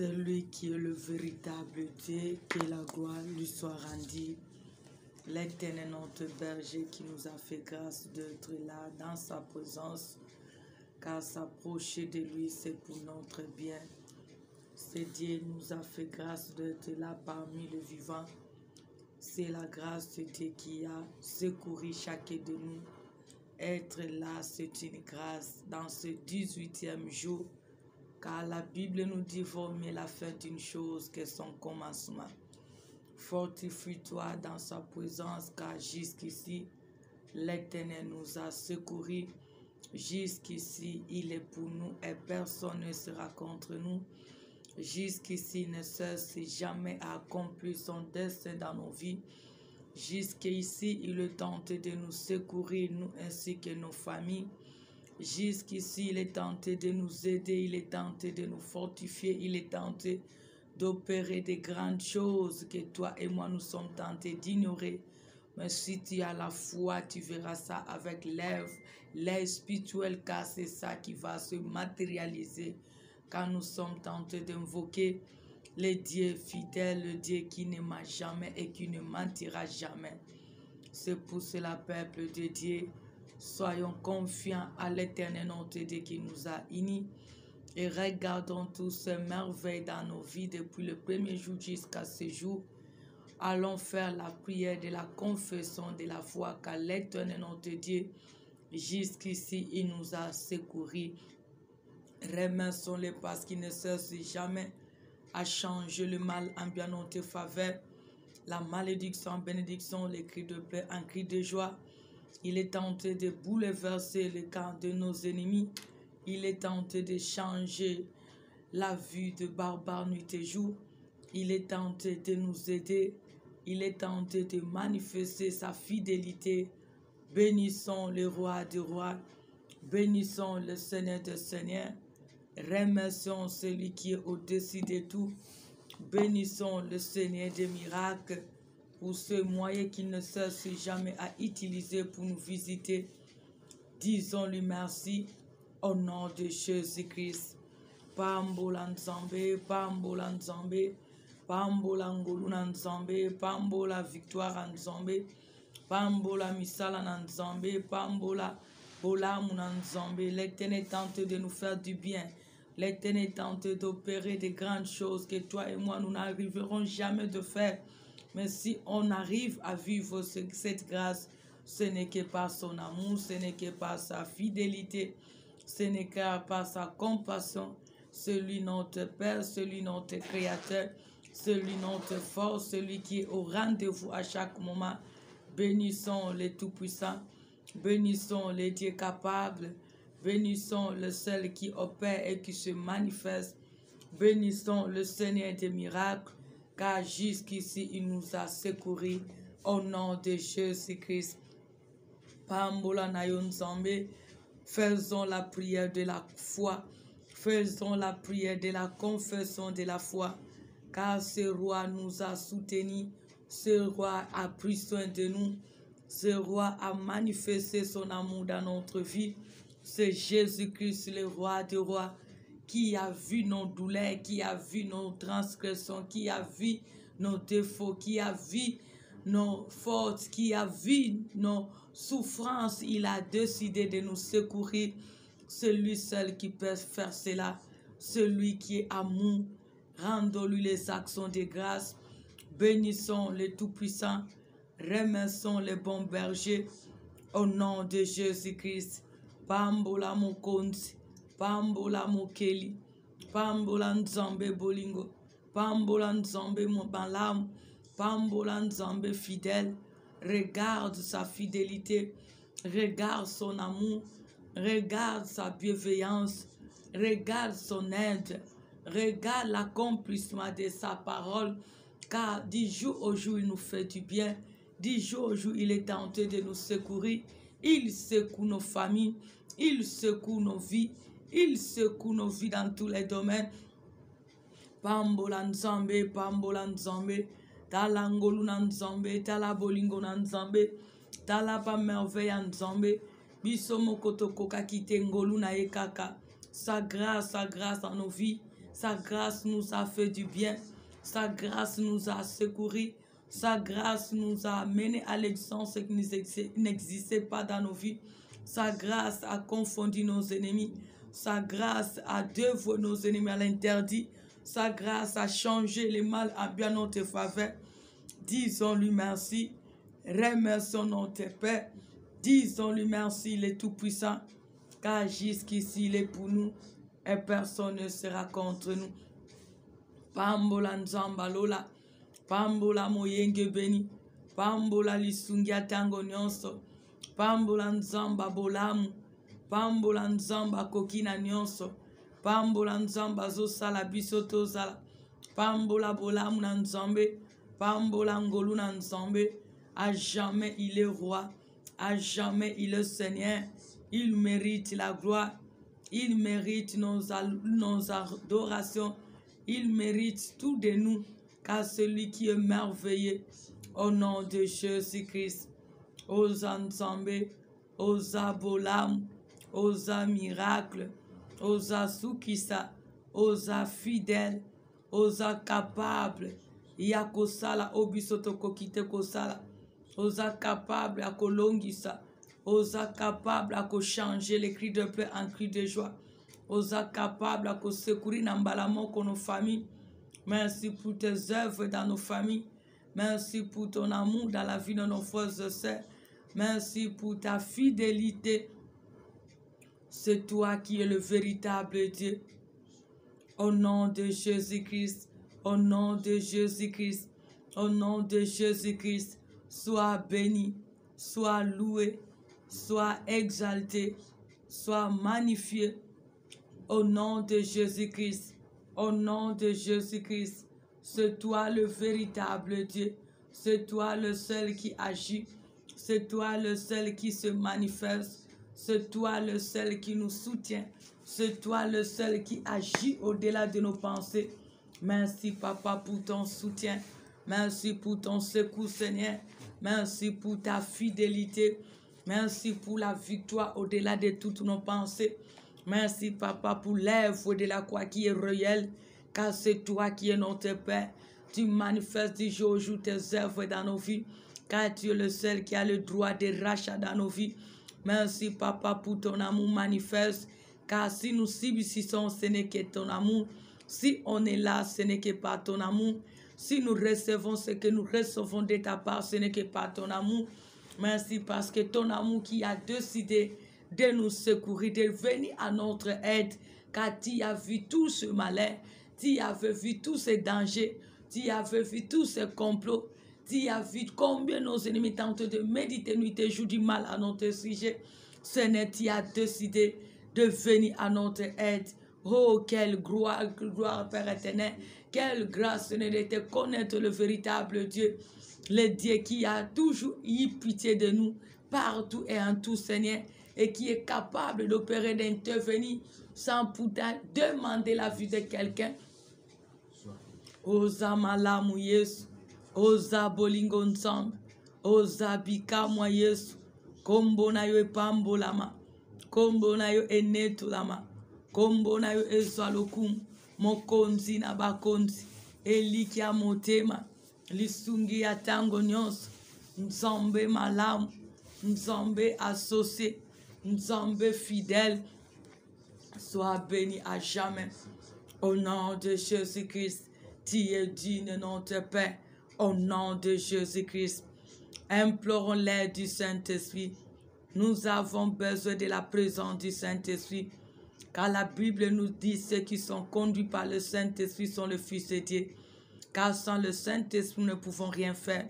Celui qui est le véritable Dieu, que la gloire lui soit rendue. L'Éternel notre berger qui nous a fait grâce d'être là dans sa présence, car s'approcher de lui c'est pour notre bien. C'est Dieu nous a fait grâce d'être là parmi les vivants. C'est la grâce de Dieu qui a secouru chacun de nous. Être là, c'est une grâce dans ce 18e jour, car la Bible nous dit vaut mieux la fin d'une chose que son commencement. Fortifie-toi dans sa présence, car jusqu'ici, l'Éternel nous a secourus. Jusqu'ici, il est pour nous et personne ne sera contre nous. Jusqu'ici, il ne cesse jamais à accomplir son dessein dans nos vies. Jusqu'ici, il est tenté de nous secourir, nous ainsi que nos familles. Jusqu'ici, il est tenté de nous aider, il est tenté de nous fortifier, il est tenté d'opérer des grandes choses que toi et moi nous sommes tentés d'ignorer. Mais si tu as la foi, tu verras ça avec l'œuvre spirituelle, car c'est ça qui va se matérialiser quand nous sommes tentés d'invoquer le Dieu fidèle, le Dieu qui ne ment jamais et qui ne mentira jamais. C'est pour cela, peuple de Dieu, soyons confiants à l'Éternel notre Dieu qui nous a unis et regardons toutes ces merveilles dans nos vies depuis le premier jour jusqu'à ce jour. Allons faire la prière de la confession de la foi, car l'Éternel notre Dieu, jusqu'ici, il nous a secourus. Remercions-le parce qu'il ne cesse jamais à changer le mal en bien notre faveur, la malédiction en bénédiction, les cris de paix en cris de joie. Il est tenté de bouleverser le camp de nos ennemis. Il est tenté de changer la vue de barbares nuit et jour. Il est tenté de nous aider. Il est tenté de manifester sa fidélité. Bénissons le roi des rois. Bénissons le Seigneur des seigneurs. Remercions celui qui est au-dessus de tout. Bénissons le Seigneur des miracles pour ce moyen qu'il ne cesse jamais à utiliser pour nous visiter. Disons-lui merci au nom de Jésus-Christ. Pambola Nzambe, Pambola Nzambe, Pambola Ngoluna Nzambe, Pambola Victoire Nzambe, Pambola Misala Nzambe, Pambola Bola Nzambe. L'Éternel tente de nous faire du bien. L'Éternel tente d'opérer de grandes choses que toi et moi nous n'arriverons jamais de faire. Mais si on arrive à vivre cette grâce, ce n'est que par son amour, ce n'est que par sa fidélité, ce n'est que par sa compassion. Celui notre Père, celui notre Créateur, celui notre force, celui qui est au rendez-vous à chaque moment. Bénissons les Tout-Puissants, bénissons les dieux capables, bénissons le seul qui opère et qui se manifeste. Bénissons le Seigneur des miracles, car jusqu'ici il nous a secourus au nom de Jésus-Christ. Pambola Nayon Nzambe, faisons la prière de la foi, faisons la prière de la confession de la foi, car ce roi nous a soutenus, ce roi a pris soin de nous, ce roi a manifesté son amour dans notre vie. C'est Jésus-Christ, le roi des rois, qui a vu nos douleurs, qui a vu nos transgressions, qui a vu nos défauts, qui a vu nos fautes, qui a vu nos souffrances. Il a décidé de nous secourir. Celui seul qui peut faire cela, celui qui est amour, rendons-lui les actions de grâce. Bénissons le Tout-Puissant, remercions le bon berger au nom de Jésus-Christ. Pambola Mokonzi, Pambola Mokeli, Pambola Nzambe Bolingo, Pambola Nzambe Mobalam, Pambola Nzambe fidèle. Regarde sa fidélité, regarde son amour, regarde sa bienveillance, regarde son aide, regarde l'accomplissement de sa parole, car du jour au jour il nous fait du bien, du jour au jour il est tenté de nous secourir. Il secoue nos familles, il secoue nos vies, il secoue nos vies dans tous les domaines. Pambola Nzambe, Pambola Nzambe, Tala Ngoluna Nzambe, Tala Bolingo Nzambe, Tala pa merveille Nzambe, Biso Mokotoko Kakite Ngoluna Ekaka. Sa grâce dans nos vies, Sa grâce nous a fait du bien. Sa grâce nous a secourus. Sa grâce nous a amenés à l'existence qui n'existait pas dans nos vies. Sa grâce a confondu nos ennemis. Sa grâce a dévoué nos ennemis à l'interdit. Sa grâce a changé le mal en bien notre faveur. Disons-lui merci. Remercions notre Père. Disons-lui merci, il est tout-puissant. Car jusqu'ici, il est pour nous et personne ne sera contre nous. Pambola nzamba lola. Pambola moyenge beni. Pambola lisungia tango nyonso. Pambola nzamba bolamu. Pambola nzamba kokina nyonso. Pambola nzamba zosala biso tozala. Pambola bolamu na nzambe. Pambola ngolu na nzambe. À jamais il est roi. À jamais il est Seigneur. Il mérite la gloire. Il mérite nos adorations. Il mérite tout de nous. Car celui qui est merveilleux, au nom de Jésus-Christ, osa nzambe, osa bolam, osa miracle, osa sukisa, osa fidèle, osa capable, yakosala obisoto kokite kosala, osa capable à kolongisa, osa capable à changer les cris de paix en cris de joie, osa capable à secourir n'emballement qu'on nos familles. Merci pour tes œuvres dans nos familles. Merci pour ton amour dans la vie de nos frères et sœurs. Merci pour ta fidélité. C'est toi qui es le véritable Dieu. Au nom de Jésus-Christ, au nom de Jésus-Christ, au nom de Jésus-Christ, sois béni, sois loué, sois exalté, sois magnifié. Au nom de Jésus-Christ, au nom de Jésus-Christ, c'est toi le véritable Dieu. C'est toi le seul qui agit. C'est toi le seul qui se manifeste. C'est toi le seul qui nous soutient. C'est toi le seul qui agit au-delà de nos pensées. Merci, Papa, pour ton soutien. Merci pour ton secours, Seigneur. Merci pour ta fidélité. Merci pour la victoire au-delà de toutes nos pensées. Merci, Papa, pour l'œuvre de la croix qui est réelle, car c'est toi qui es notre Père. Tu manifestes du jour au jour tes œuvres dans nos vies, car tu es le seul qui a le droit de rachat dans nos vies. Merci, Papa, pour ton amour manifeste, car si nous subsistons, ce n'est que ton amour. Si on est là, ce n'est que par ton amour. Si nous recevons ce que nous recevons de ta part, ce n'est que par ton amour. Merci parce que ton amour qui a décidé de nous secourir, de venir à notre aide, car tu as vu tout ce malheur, tu avais vu tous ces dangers, tu avais vu tous ces complots, tu as vu combien nos ennemis tentent de méditer nuit et jour du mal à notre sujet. Seigneur, tu as décidé de venir à notre aide. Oh, quelle gloire, Père éternel, quelle grâce, Seigneur, de te connaître le véritable Dieu, le Dieu qui a toujours eu pitié de nous, partout et en tout, Seigneur, et qui est capable d'opérer, d'intervenir sans pourtant demander la vie de quelqu'un. Oza malamu Yesu, oza bolingo nzambe, oza bikamu Yesu, kombo na yo epambolama, kombo na yo enetulama, kombo na yo ezalokum, mokonzi na bakonzi, elikia motema, lisungi ya tango nyonso, nzambe malamu, nzambe associé, nzambe fidèle, sois béni à jamais. Au nom de Jésus-Christ, tu es digne, notre Père. Au nom de Jésus-Christ, implorons l'aide du Saint-Esprit. Nous avons besoin de la présence du Saint-Esprit, car la Bible nous dit ceux qui sont conduits par le Saint-Esprit sont le Fils de Dieu. Car sans le Saint-Esprit, nous ne pouvons rien faire.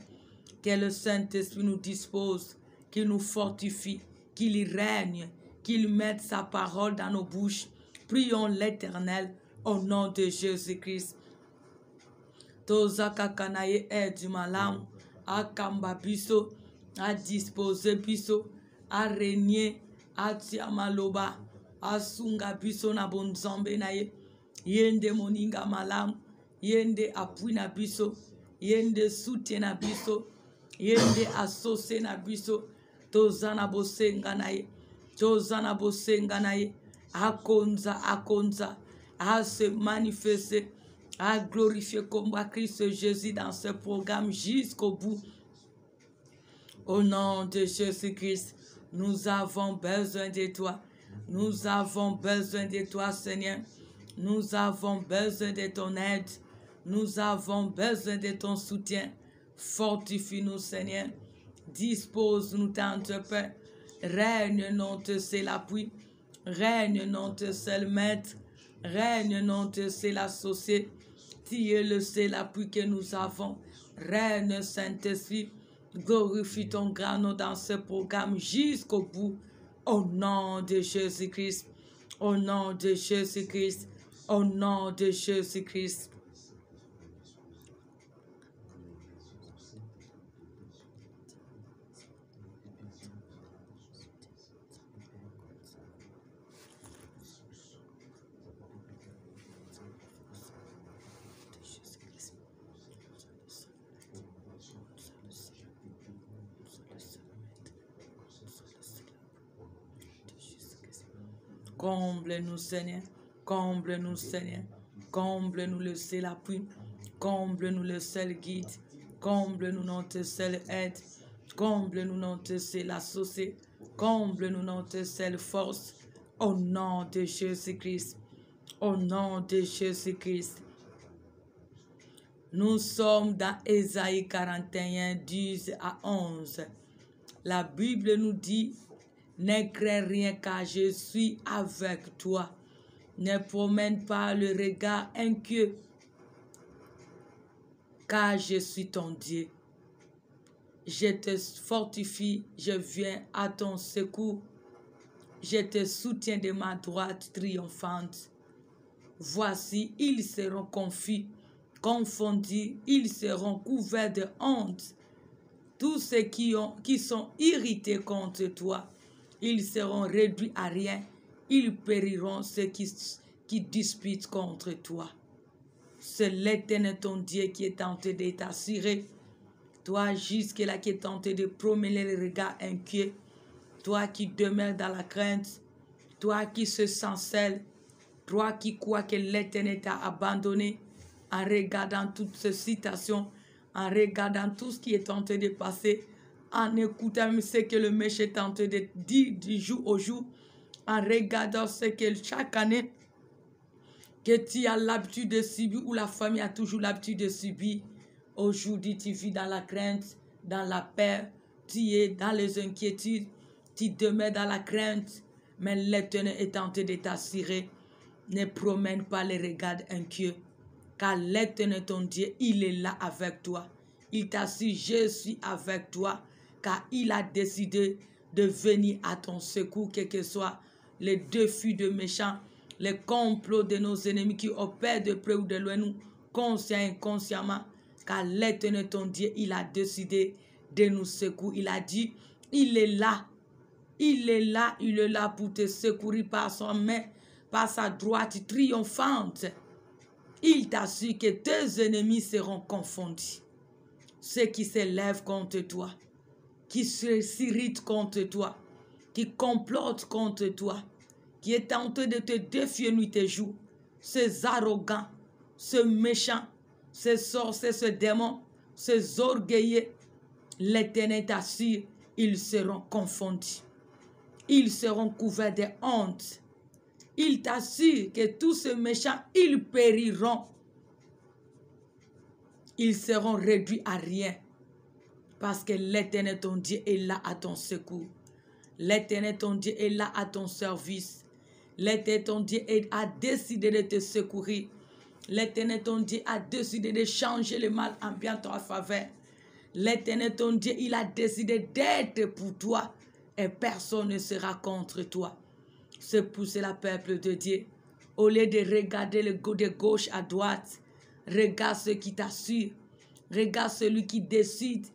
Que le Saint-Esprit nous dispose, qu'il nous fortifie, qu'il y règne, qu'il mette sa parole dans nos bouches. Prions l'Éternel au nom de Jésus-Christ. Tozaka kanaye du malam, à kamba biso, à disposer biso, à régner, à tiamaloba, à sunga biso na bonzambe naye, yende moninga malam, yende appui na biso, yende soutien na biso, yende associé na biso, tozana bosenga naye, akonza, à se manifester, à glorifier comme Christ Jésus dans ce programme jusqu'au bout. Au nom de Jésus-Christ, nous avons besoin de toi. Nous avons besoin de toi, Seigneur. Nous avons besoin de ton aide. Nous avons besoin de ton soutien. Fortifie-nous, Seigneur. Dispose-nous dans te paix. Règne, non te c'est l'appui. Règne, non te c'est le maître. Règne, non te c'est l'associé. Tu es le seul appui que nous avons. Règne, Saint-Esprit. Glorifie ton grand nom dans ce programme jusqu'au bout. Au nom de Jésus-Christ. Au nom de Jésus-Christ. Au nom de Jésus-Christ. Comble-nous, Seigneur. Comble-nous, Seigneur. Comble-nous le seul appui. Comble-nous le seul guide. Comble-nous notre seule aide. Comble-nous notre seul associé. Comble-nous notre seule force. Au nom de Jésus-Christ. Au nom de Jésus-Christ. Nous sommes dans Ésaïe 41, 10 à 11. La Bible nous dit: ne crains rien car je suis avec toi. Ne promène pas le regard inquiet car je suis ton Dieu. Je te fortifie, je viens à ton secours. Je te soutiens de ma droite triomphante. Voici, ils seront confus, confondus, ils seront couverts de honte. Tous ceux qui sont irrités contre toi, ils seront réduits à rien. Ils périront ceux qui disputent contre toi. C'est l'Éternel ton Dieu qui est tenté de t'assurer. Toi jusque-là qui est tenté de promener le regard inquiet. Toi qui demeures dans la crainte. Toi qui se sens seul. Toi qui crois que l'Éternel t'a abandonné. En regardant toute cette situation. En regardant tout ce qui est tenté de passer. En écoutant ce que le méchant est tenté de dire du jour au jour. En regardant ce que chaque année que tu as l'habitude de subir ou la famille a toujours l'habitude de subir. Aujourd'hui, tu vis dans la crainte, dans la peur, tu es dans les inquiétudes, tu demeures dans la crainte, mais l'Éternel est tenté de t'assurer. Ne promène pas les regards inquiets, car l'Éternel ton Dieu, il est là avec toi. Il t'assure, je suis avec toi, car il a décidé de venir à ton secours, quel que soit les défis de méchants, les complots de nos ennemis qui opèrent de près ou de loin nous, conscient et inconsciemment, car l'Éternel ton Dieu, il a décidé de nous secourir. Il a dit, il est là, il est là, il est là pour te secourir par son main, par sa droite triomphante. Il t'assure que tes ennemis seront confondus. Ceux qui s'élèvent contre toi, qui s'irritent contre toi, qui complotent contre toi, qui est tenté de te défier nuit et jour, ces arrogants, ces méchants, ces sorciers, ces démons, ces orgueilleux, l'Éternel t'assure, ils seront confondus. Ils seront couverts de honte. Il t'assure que tous ces méchants, ils périront. Ils seront réduits à rien. Parce que l'Éternel ton Dieu est là à ton secours. L'Éternel ton Dieu est là à ton service. L'Éternel ton Dieu a décidé de te secourir. L'Éternel ton Dieu a décidé de changer le mal en bien ta faveur. L'Éternel ton Dieu, il a décidé d'être pour toi et personne ne sera contre toi. C'est pour cela, peuple de Dieu, au lieu de regarder de gauche à droite, regarde ce qui t'assure, regarde celui qui décide,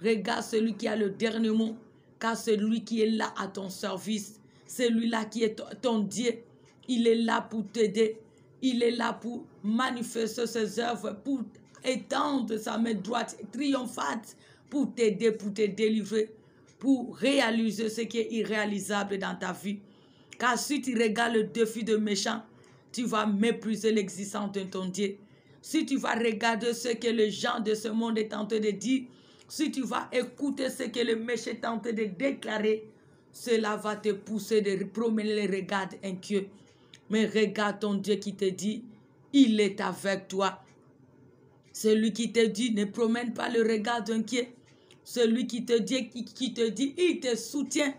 regarde celui qui a le dernier mot, car celui qui est là à ton service, celui-là qui est ton Dieu, il est là pour t'aider, il est là pour manifester ses œuvres, pour étendre sa main droite triomphante, pour t'aider, pour te délivrer, pour réaliser ce qui est irréalisable dans ta vie. Car si tu regardes le défi de méchant, tu vas mépriser l'existence de ton Dieu. Si tu vas regarder ce que les gens de ce monde est en train de dire, si tu vas écouter ce que le méchant est en train de déclarer, cela va te pousser de promener les regards inquiets. Mais regarde ton Dieu qui te dit, il est avec toi. Celui qui te dit, ne promène pas le regard inquiet. Celui qui te dit, il te soutient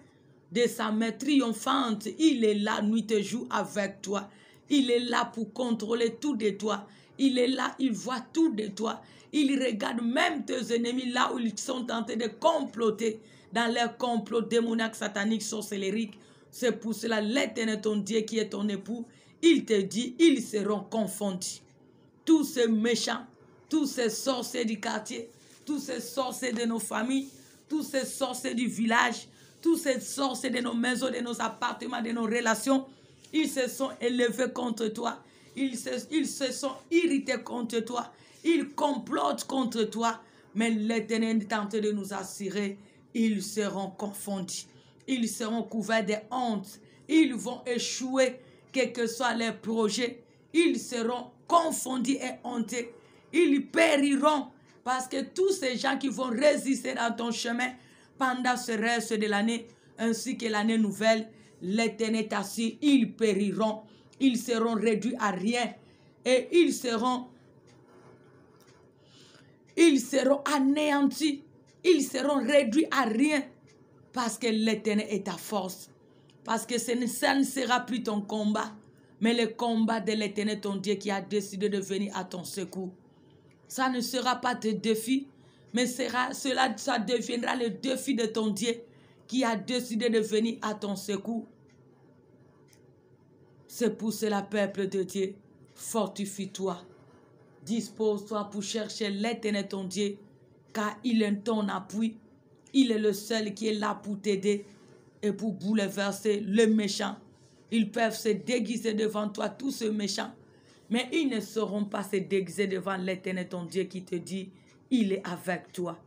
de sa main triomphante. Il est là, nuit et jour avec toi. Il est là pour contrôler tout de toi. Il est là, il voit tout de toi. Il regarde même tes ennemis là où ils sont tentés de comploter dans leur complot démoniaque, satanique, sorcellérique. C'est pour cela, l'Éternel, ton Dieu qui est ton époux, il te dit, ils seront confondus. Tous ces méchants, tous ces sorciers du quartier, tous ces sorciers de nos familles, tous ces sorciers du village, tous ces sorciers de nos maisons, de nos appartements, de nos relations, ils se sont élevés contre toi. Ils se sont irrités contre toi. Ils complotent contre toi. Mais l'Éternel est en train de nous assurer, ils seront confondus. Ils seront couverts de honte. Ils vont échouer, quels que soient leurs projets. Ils seront confondus et hontés. Ils périront parce que tous ces gens qui vont résister dans ton chemin pendant ce reste de l'année, ainsi que l'année nouvelle, l'Éternel t'assure, ils périront. Ils seront réduits à rien et ils seront anéantis. Ils seront réduits à rien parce que l'Éternel est ta force. Parce que ça ne sera plus ton combat, mais le combat de l'Éternel, ton Dieu, qui a décidé de venir à ton secours. Ça ne sera pas tes défis, mais ça deviendra le défi de ton Dieu qui a décidé de venir à ton secours. C'est pour cela, peuple de Dieu, fortifie-toi. Dispose-toi pour chercher l'Éternel ton Dieu, car il est ton appui. Il est le seul qui est là pour t'aider et pour bouleverser le méchant. Ils peuvent se déguiser devant toi, tous ces méchants, mais ils ne sauront pas se déguiser devant l'Éternel ton Dieu qui te dit, il est avec toi.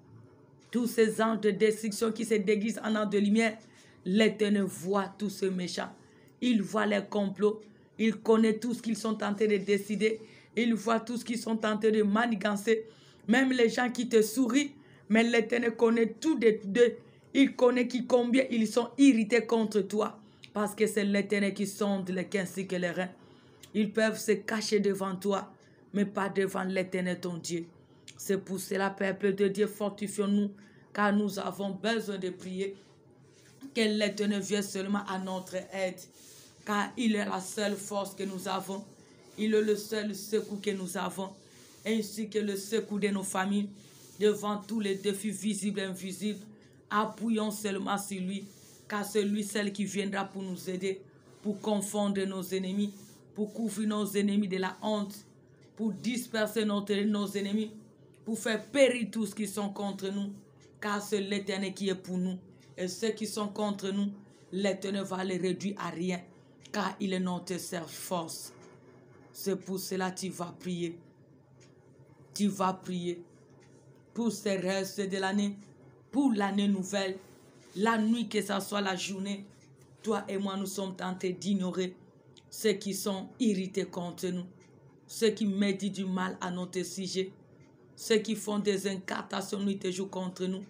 Tous ces anges de destruction qui se déguisent en anges de lumière, l'Éternel voit tous ces méchants. Il voit les complots, il connaît tout ce qu'ils sont tentés de décider, il voit tout ce qu'ils sont tentés de manigancer, même les gens qui te sourient, mais l'Éternel connaît tout d'eux. Il connaît combien ils sont irrités contre toi, parce que c'est l'Éternel qui sonde les cœurs ainsi que les reins. Ils peuvent se cacher devant toi, mais pas devant l'Éternel ton Dieu. C'est pour cela, peuple de Dieu, fortifions-nous, car nous avons besoin de prier. Que l'Éternel vienne seulement à notre aide, car il est la seule force que nous avons. Il est le seul secours que nous avons, ainsi que le secours de nos familles, devant tous les défis visibles et invisibles. Appuyons seulement sur lui, car c'est lui seul qui viendra pour nous aider, pour confondre nos ennemis, pour couvrir nos ennemis de la honte, pour disperser nos ennemis, pour faire périr tous ceux qui sont contre nous, car c'est l'Éternel qui est pour nous. Et ceux qui sont contre nous, l'Éternel va les réduire à rien, car il est notre seule force. C'est pour cela que tu vas prier. Tu vas prier pour ce reste de l'année, pour l'année nouvelle, la nuit, que ce soit la journée. Toi et moi, nous sommes tentés d'ignorer ceux qui sont irrités contre nous, ceux qui méditent du mal à notre sujet, ceux qui font des incantations nuit et jour contre nous,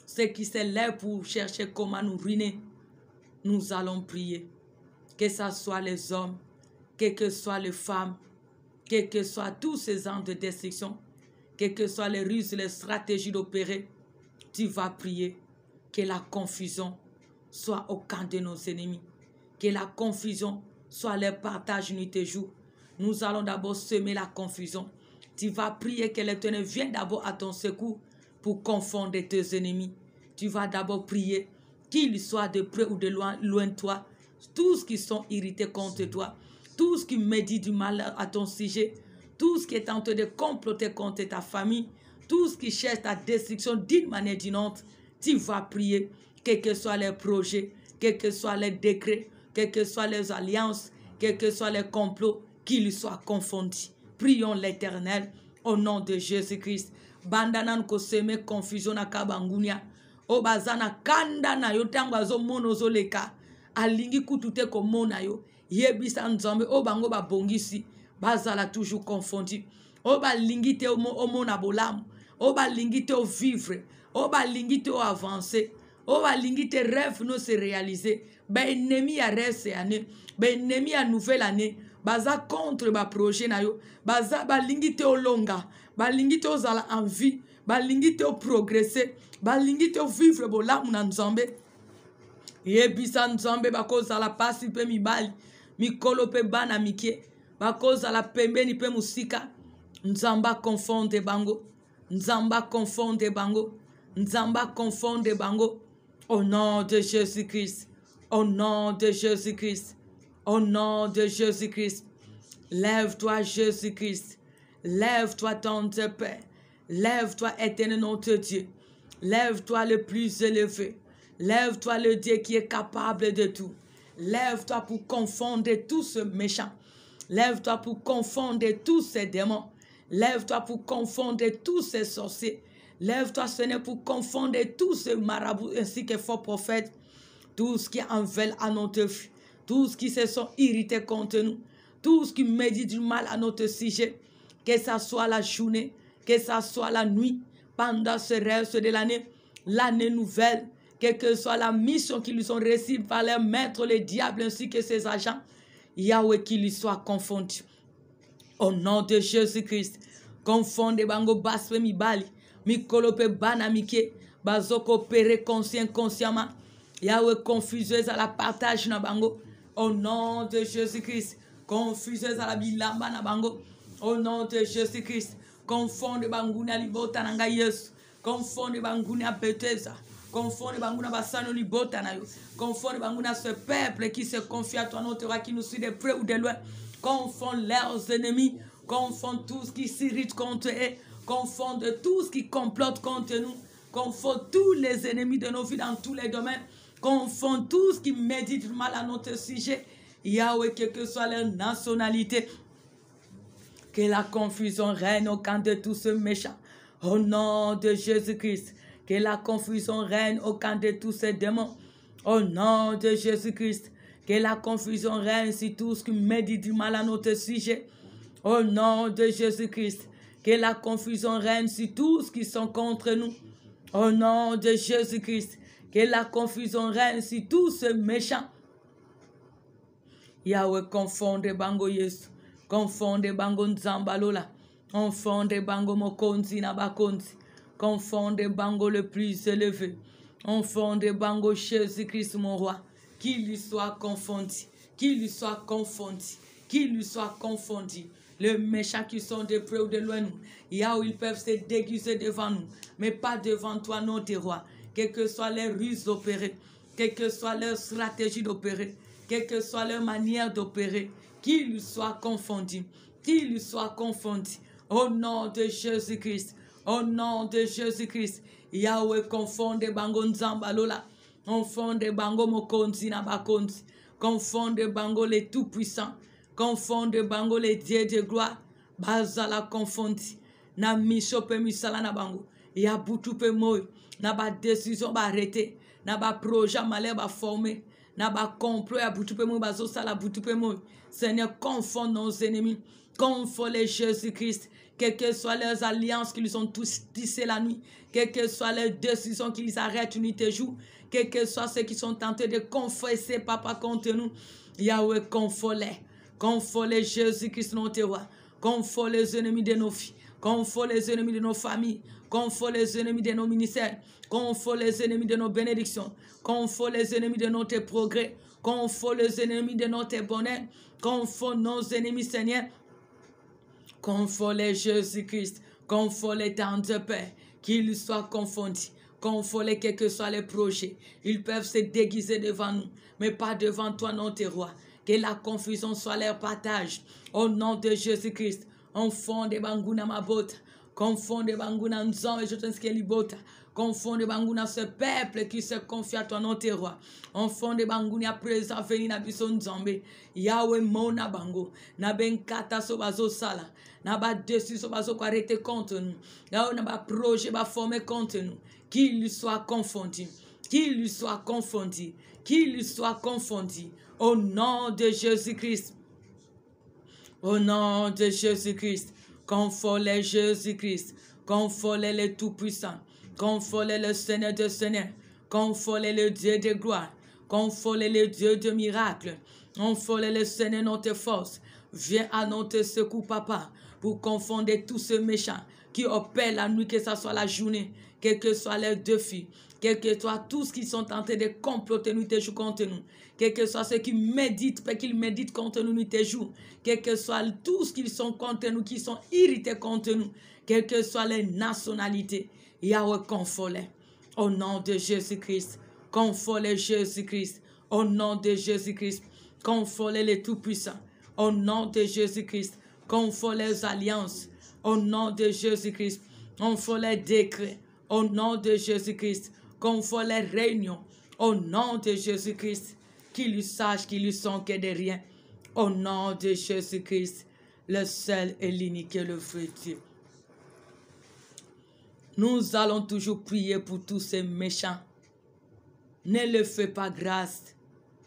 ceux qui se lèvent pour chercher comment nous ruiner. Nous allons prier, que ce soit les hommes, que soient les femmes, que soient tous ces gens de destruction, que soient les ruses, les stratégies d'opérer. Tu vas prier que la confusion soit au camp de nos ennemis, que la confusion soit le partage nuit et jour. Nous allons d'abord semer la confusion. Tu vas prier que l'Éternel vienne d'abord à ton secours pour confondre tes ennemis. Tu vas d'abord prier qu'ils soient de près ou de loin de toi, tous qui sont irrités contre toi, tous qui méditent du mal à ton sujet, tous qui sont en train de comploter contre ta famille, tous qui cherchent ta destruction d'une manière ou d'une autre. Tu vas prier, quels que soient les projets, quels que soient les décrets, quelles que soient les alliances, quels que soient les complots, qu'ils soient confondus. Prions l'Éternel au nom de Jésus-Christ. Bandanan ko seme confusion na kabangunia. Obazana kanda na yotangwa zo monozoleka. alingi kutute komona yo yebisa nzambe o bango ba bongisi bazala toujours confondu o balingi te omona bolamu o balingi te o vivre o balingi te o avancer o balingi te rêve no se réaliser ba ennemi ya reste année ba ennemi ya nouvelle année baza contre ba projet na yo baza balingi te o longa balingi te ozala en vie balingi te o progresser balingi te o vivre bolamu na nzambe yebisa nzambe bakozala pasi pe mibali mikolo pe bana mikie bakozala pembeni pe musika nzamba confonde bango nzamba confonde bango nzamba confonde bango au nom de Jésus-Christ au nom de Jésus-Christ au nom de Jésus-Christ lève-toi Jésus-Christ lève-toi tendre Père lève-toi éternel notre Dieu lève-toi le plus élevé lève-toi le Dieu qui est capable de tout lève-toi pour confondre tous ces méchants lève-toi pour confondre tous ces démons lève-toi pour confondre tous ces sorciers lève-toi Seigneur pour confondre tous ces marabouts ainsi que faux prophètes tous qui en veulent à notre vie tous qui se sont irrités contre nous tous qui méditent du mal à notre sujet que ça soit la journée que ça soit la nuit pendant ce reste de l'année nouvelle quelle que soit la mission qu'ils ont reçue par leur maître, le diable, ainsi que ses agents, Yahweh qui lui soit confondu. Au nom de Jésus-Christ, confonde bango baspe mi bali, mi kolope bana mike, bazoko pere consciemment, Yahweh confuseuse à la partage na bango. Au nom de Jésus-Christ, confuseuse à la bilamba na bango. Au nom de Jésus-Christ, confonde banguna libota nanga Yesu, confonde banguna beteza. Confonde banguna basano libota na yo. Confonde banguna ce peuple qui se confie à toi, notre roi, qui nous suit de près ou de loin. Confonde leurs ennemis. Confonde tous qui s'irritent contre eux. Confonde tous qui complotent contre nous. Confonde tous les ennemis de nos vies dans tous les domaines. Confonde tous qui méditent mal à notre sujet. Yahweh, quelle que soit leur nationalité, que la confusion règne au camp de tous ceux méchants. Au nom de Jésus-Christ. Que la confusion règne au camp de tous ces démons. Au nom de Jésus-Christ. Que la confusion règne sur tous qui méditent du mal à notre sujet. Au nom de Jésus-Christ. Que la confusion règne sur tous qui sont contre nous. Au nom de Jésus-Christ. Que la confusion règne sur tous ces méchants. Yahweh confonde bango Yesu. Confonde bango nzambalola. Confonde bango mokonzi na bakonzi. Confonde bango le plus élevé. Confonde bango Jésus-Christ mon roi. Qu'il lui soit confondu. Qu'il lui soit confondu. Qu'il lui soit confondu. Les méchants qui sont de près ou de loin nous. Yahweh, ils peuvent se déguiser devant nous. Mais pas devant toi, notre roi. Quelles que soient les ruses d'opérer. Quelle que soit leur stratégie d'opérer. Quelle que soit leur manière d'opérer. Qu'il lui soit confondu. Qu'il lui soit confondu. Au nom de Jésus-Christ. Au nom de Jésus-Christ, Yahweh confonde bango nzambalola, confonde bango mokonzi na bakonzi, confonde bango les tout-puissants, confonde bango les dieux de gloire, bazala confondi, na mishope misala na bango, ya butupe moy, na ba décision ba arrêter, na ba projet malheur ba former, na ba complot ya butupe moy bazo sala butupe moy. Seigneur, confonde nos ennemis, confonde les Jésus-Christ. Quelles que soient leurs alliances qu'ils ont tous tissées la nuit, quelles que soient leurs décisions qu'ils arrêtent nuit et jour, quels que soient ceux qui sont tentés de confesser papa contre nous, Yahweh, confond les Jésus-Christ notre roi, confond les ennemis de nos filles, confond les ennemis de nos familles, confond les ennemis de nos ministères, confond les ennemis de nos bénédictions, confond les ennemis de notre progrès, confond les ennemis de notre bonheur, confond nos ennemis, Seigneur. Confond les Jésus-Christ, confond les tendres Père, qu'ils soient confondus, confond les quels que soient les projets. Ils peuvent se déguiser devant nous, mais pas devant toi, notre roi. Que la confusion soit leur partage. Au nom de Jésus-Christ, on fonde banguna mabota, confonde banguna nzon et je t'inskies libota. Confonde banguna ce peuple qui se confie à toi, notre roi. On fonde banguna présent veni na biso nzambe. Yahweh mona bango. Na ben kata so bazo sala. Na ba décision bazo ko arrêter contre nous. Yahweh na ba projet ba former contre nous. Qu'il lui soit confondu. Qu'il lui soit confondu. qu'ils soient confondus. Au nom de Jésus-Christ. Au nom de Jésus-Christ. Confolez Jésus-Christ. Confolez le Tout-Puissant. Confolez le Seigneur de Seigneur. Confolez le Dieu de gloire. Confolez le Dieu de miracles. Confolez le Seigneur notre force. Viens à notre secours, Papa, pour confondre tous ces méchants qui opèrent la nuit, que ce soit la journée, quels que soient les défis, quels que soient tous qui sont en train de comploter nous tes jours contre nous, quels que soient ceux qui méditent, qu'ils méditent contre nous tes jours, quels que soient tous qui sont contre nous, qui sont irrités contre nous, quelles que soient les nationalités, Yahweh confole. Au nom de Jésus-Christ, confole Jésus-Christ. Au nom de Jésus-Christ, confole les Tout-Puissants. Au nom de Jésus-Christ, confole les alliances. Au nom de Jésus-Christ, confole les décrets. Au nom de Jésus-Christ, confole les réunions. Au nom de Jésus-Christ, qu'ils sachent qu'ils sont que de rien. Au nom de Jésus-Christ, le seul et l'unique et le vrai Dieu. Nous allons toujours prier pour tous ces méchants. Ne le fais pas grâce.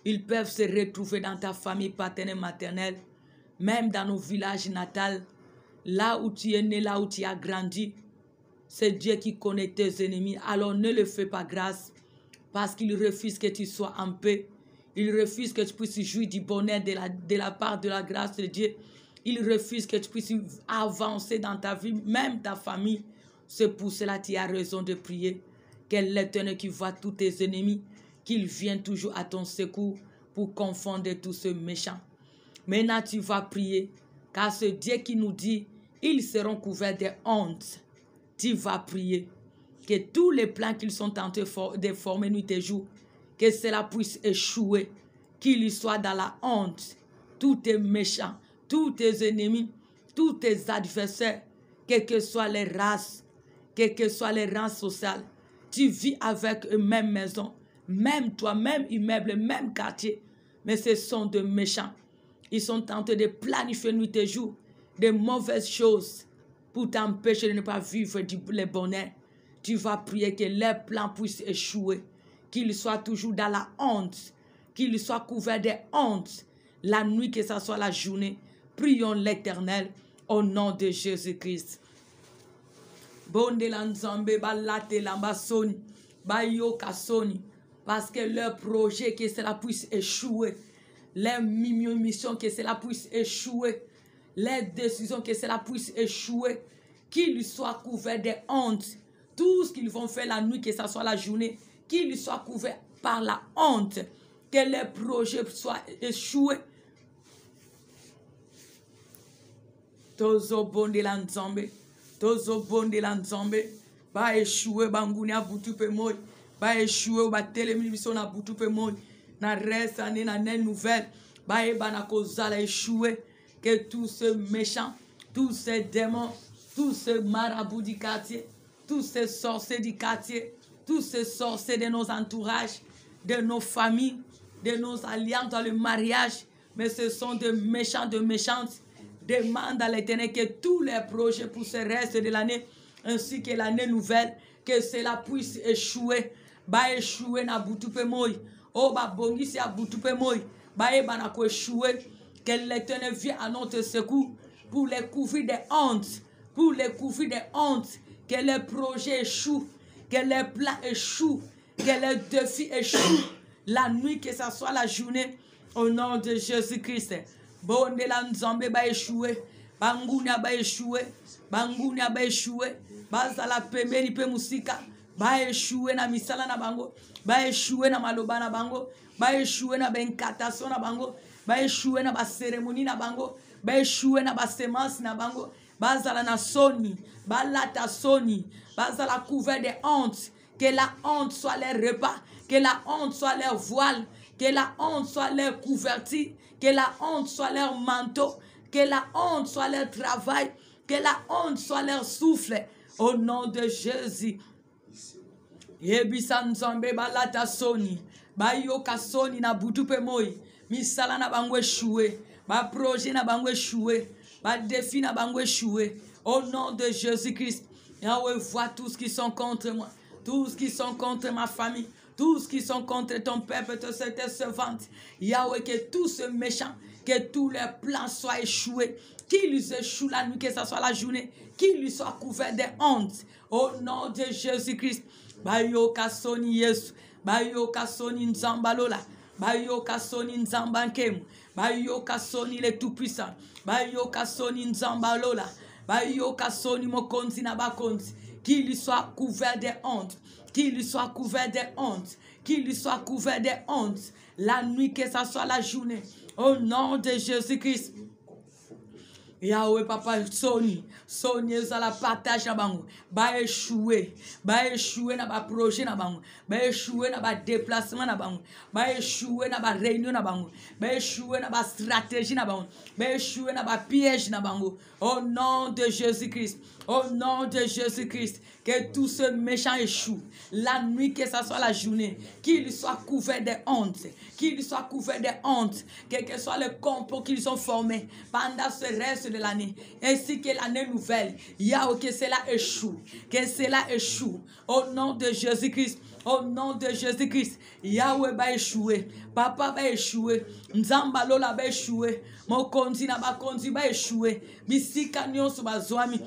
Ils peuvent se retrouver dans ta famille paternelle, maternelle, même dans nos villages natals, là où tu es né, là où tu as grandi. C'est Dieu qui connaît tes ennemis. Alors ne le fais pas grâce, parce qu'il refuse que tu sois en paix. Il refuse que tu puisses jouir du bonheur de la part de la grâce de Dieu. Il refuse que tu puisses avancer dans ta vie, même ta famille. C'est pour cela que tu as raison de prier. Que l'Éternel qui voit tous tes ennemis, qu'il vienne toujours à ton secours pour confondre tous ceux méchants. Maintenant, tu vas prier, car ce Dieu qui nous dit, ils seront couverts de honte. Tu vas prier que tous les plans qu'ils sont tentés de former nuit et jour, que cela puisse échouer, qu'ils soient dans la honte. Tous tes méchants, tous tes ennemis, tous tes adversaires, quelles que soient les races, quelles que soient les rangs sociaux, tu vis avec eux, même maison, même toi, même immeuble, même quartier, mais ce sont de méchants. Ils sont tentés de planifier nuit et jour de mauvaises choses pour t'empêcher de ne pas vivre le bonheur. Tu vas prier que leurs plans puissent échouer, qu'ils soient toujours dans la honte, qu'ils soient couverts de honte, la nuit que ce soit la journée. Prions l'Éternel au nom de Jésus-Christ. Bonde lanzambe balate lambasoni, bayo kasoni, parce que leur projet que cela puisse échouer, leur mission que cela puisse échouer, les décisions que cela puisse échouer, qu'ils soient couverts de honte. Tout ce qu'ils vont faire la nuit, que ce soit la journée, qu'ils soient couverts par la honte, que les projets soient échoués. Tozo bonde lanzambe. Tozo bonde lanzambe ba échoué banguni abutu pe moy ba échoué ba télévision na butu pe moy na reste année na nouvelle ba e bana kozala échoué, que tous ces méchants, tous ces démons, tous ces marabouts du quartier, tous ces sorciers du quartier, tous ces sorciers de nos entourages, de nos familles, de nos alliances dans le mariage, mais ce sont des méchants, de méchantes. Demande à l'Éternel que tous les projets pour ce reste de l'année, ainsi que l'année nouvelle, que cela puisse échouer. Ba échouer na butupe moy. Oh ba bongisi a butupe moy. Ba e banako échouer. Que l'Éternel vienne à notre secours pour les couvrir de honte. Pour les couvrir de honte. Que les projets échouent. Que les plans échouent. Que les défis échouent. La nuit, que ce soit la journée. Au nom de Jésus-Christ. Bonde la nzambe ba échoué, bangunia ba échoué, bangunia ba échoué, bazala pembeni pe musika, ba échoué na misala na bango, ba échoué na maloba na bango, ba échoué na benkatation na bango, ba échoué na ba cérémonie na bango, ba échoué na ba semence na bango, bazala na soni, balata soni, bazala couvert de honte, que la honte soit leur repas, que la honte soit leur voile, que la honte soit leur couverture, que la honte soit leur manteau, que la honte soit leur travail, que la honte soit leur souffle. Au nom de Jésus. Yebisan zombe balata soni, bayoka soni na butupe moi, misala na bango échoué, ba projet na bango échoué, ba défi na bango échoué. Au nom de Jésus-Christ, Yahweh voit tous qui sont contre moi, tous qui sont contre ma famille, tous qui sont contre ton peuple, tes servantes. Yahweh, que tous ces méchants, que tous leurs plans soient échoués, qu'ils échouent la nuit, que ce soit la journée, qu'ils soient couverts de honte. Au nom de Jésus-Christ. Bayo kasoni Yesu. Bayo kasoni nzambalola. Bayo kasoni nzambankemu. Bayo kasoni le tout-puissant. Bayo kasoni nzambalola. Bayo kasoni mokonzi na bakonzi. Qu'il soit couvert de honte. Qu'il soit couvert de honte. Qu'il soit couvert de honte. La nuit, que ce soit la journée. Au nom de Jésus-Christ. Yahweh papa Sony za la partage na bango ba échouer na ba projet na bango ba échouer na ba déplacement na bango ba échouer na ba réunion na bango ba échouer na ba stratégie na bango ba échouer na ba piège na bango au nom de Jésus-Christ. Au nom de Jésus-Christ, que tous ces méchants échouent. La nuit, que ce soit la journée, qu'ils soient couverts de honte. Qu'ils soient couverts de honte. Quel que soit le complot qu'ils ont formé pendant ce reste de l'année. Ainsi que l'année nouvelle. Yahweh, que cela échoue. Que cela échoue. Au nom de Jésus-Christ. Au nom de Jésus-Christ. Yahweh va échouer. Papa va échouer. Nzambalola va échouer. Mokonzi na bakonzi va échouer. Bisika nyonso bazwami.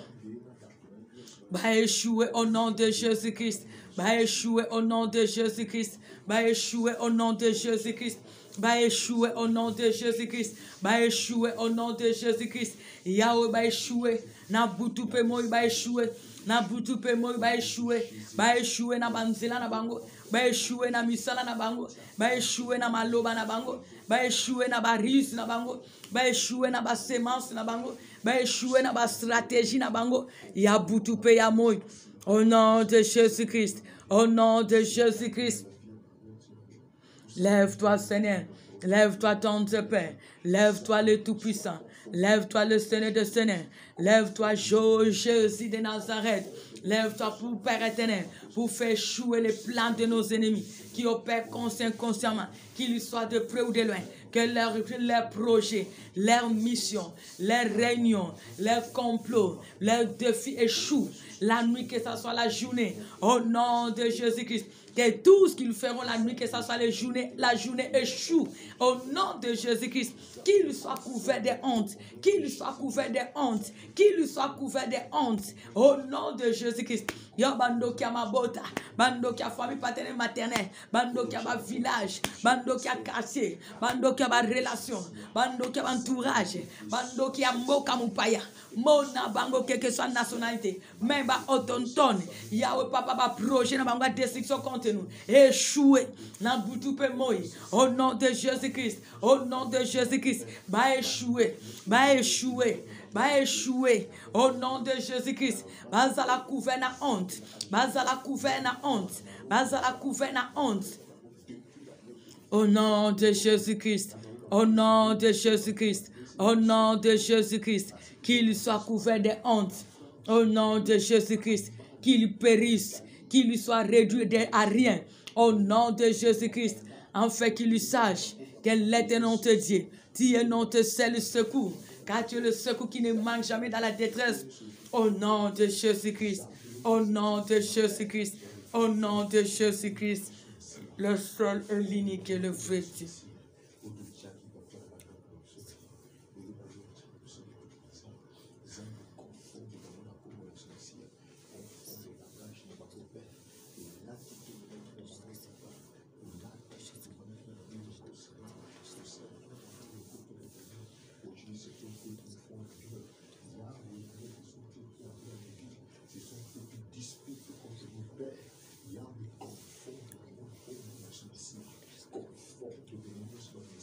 Va échouer au nom de Jésus-Christ. Va échouer au nom de Jésus-Christ. Va échouer au nom de Jésus-Christ. Va échouer au nom de Jésus-Christ. Va échouer au nom de Jésus-Christ. Yahweh va échouer. Na butupe moi va échouer. Na butupe moi va échouer. Va échouer na banzela na bango. Va échouer na misala na bango. Va échouer na maloba na bango. Va échouer na baris na bango. Va échouer na ba semence na bango. Va échouer na ba stratégie na bango. Ya butupe ya moi. Au nom de Jésus-Christ. Au nom de Jésus-Christ. Lève-toi, Seigneur. Lève-toi, ton Père. Lève-toi, le Tout-Puissant. Lève-toi, le Seigneur de Seigneur. Lève-toi, Jésus de Nazareth. Lève-toi, pour Père éternel, pour faire échouer les plans de nos ennemis qui opèrent consciemment, qu'ils soient de près ou de loin. Que leurs projets, leurs missions, leurs réunions, leurs complots, leurs défis échouent. La nuit, que ce soit la journée, au nom de Jésus-Christ. Que tout ce qu'ils feront la nuit, que ce soit la journée échoue. Au nom de Jésus-Christ, qu'il soit couvert de honte. Qu'il soit couvert de honte. Qu'il soit couvert de honte. Au nom de Jésus-Christ. Yo bando qui a ma bota, bando qui a famille paternelle maternelle, bando qui a ma village, bando qui a quartier, bando qui a ma relation, bando qui a entourage, bando qui a moka mupaya, mona bango quelle que soit nationalité, même ba autontone, Yahweh papa ba projet na bango destruction contre nous, échoué, na butupe moi, au nom de Jésus-Christ, au nom de Jésus-Christ, ba échoué, ba échoué. Va échouer au nom de Jésus-Christ. Bazala couvert na honte. Bazala couvert na honte. Bazala couvert na honte. Au nom de Jésus-Christ. Au nom de Jésus-Christ. Au nom de Jésus-Christ. Qu'il soit couvert de honte. Au nom de Jésus-Christ. Qu'il périsse. Qu'il soit réduit à rien. Au nom de Jésus-Christ. En fait qu'il sache que l'Éternel te dit. Tu es notre seul secours. Car tu es le secours qui ne manque jamais dans la détresse. Au nom de Jésus-Christ. Au nom de Jésus-Christ. Au nom de Jésus-Christ. Le seul et l'unique et le vrai Dieu.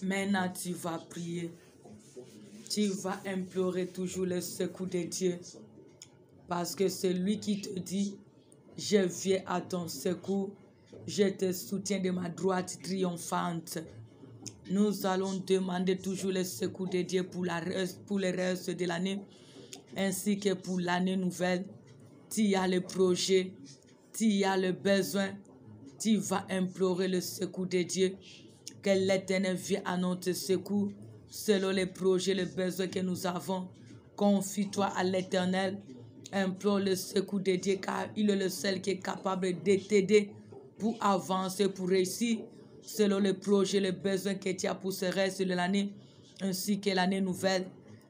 Maintenant, tu vas prier. Tu vas implorer toujours le secours de Dieu. Parce que c'est lui qui te dit, je viens à ton secours. Je te soutiens de ma droite triomphante. Nous allons demander toujours le secours de Dieu pour le reste de l'année. Ainsi que pour l'année nouvelle. Tu as le projet. Tu as le besoin. Tu vas implorer le secours de Dieu. Que l'Éternel vienne à notre secours selon les projets, les besoins que nous avons. Confie-toi à l'Éternel. Implore le secours de Dieu car il est le seul qui est capable de t'aider pour avancer, pour réussir, selon les projets, les besoins que tu as pour ce reste de l'année, ainsi que l'année nouvelle.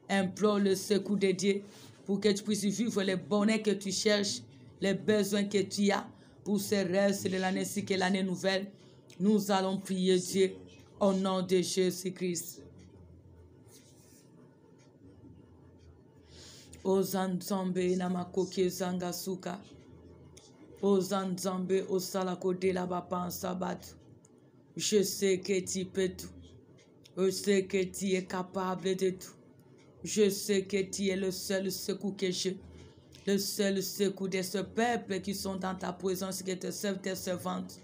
Implore le secours de Dieu pour que tu puisses vivre les bonheurs que tu cherches, les besoins que tu as pour ce reste de l'année, ainsi que l'année nouvelle. Nous allons prier Dieu au nom de Jésus-Christ. Ozanzambe namakoke zangasuka. Ozanzambe osalako de la bapa en sabbat. Je sais que tu peux tout. Je sais que tu es capable de tout. Je sais que tu es le seul secours que j'ai. Le seul secours de ce peuple qui sont dans ta présence, qui te servent, tes servantes.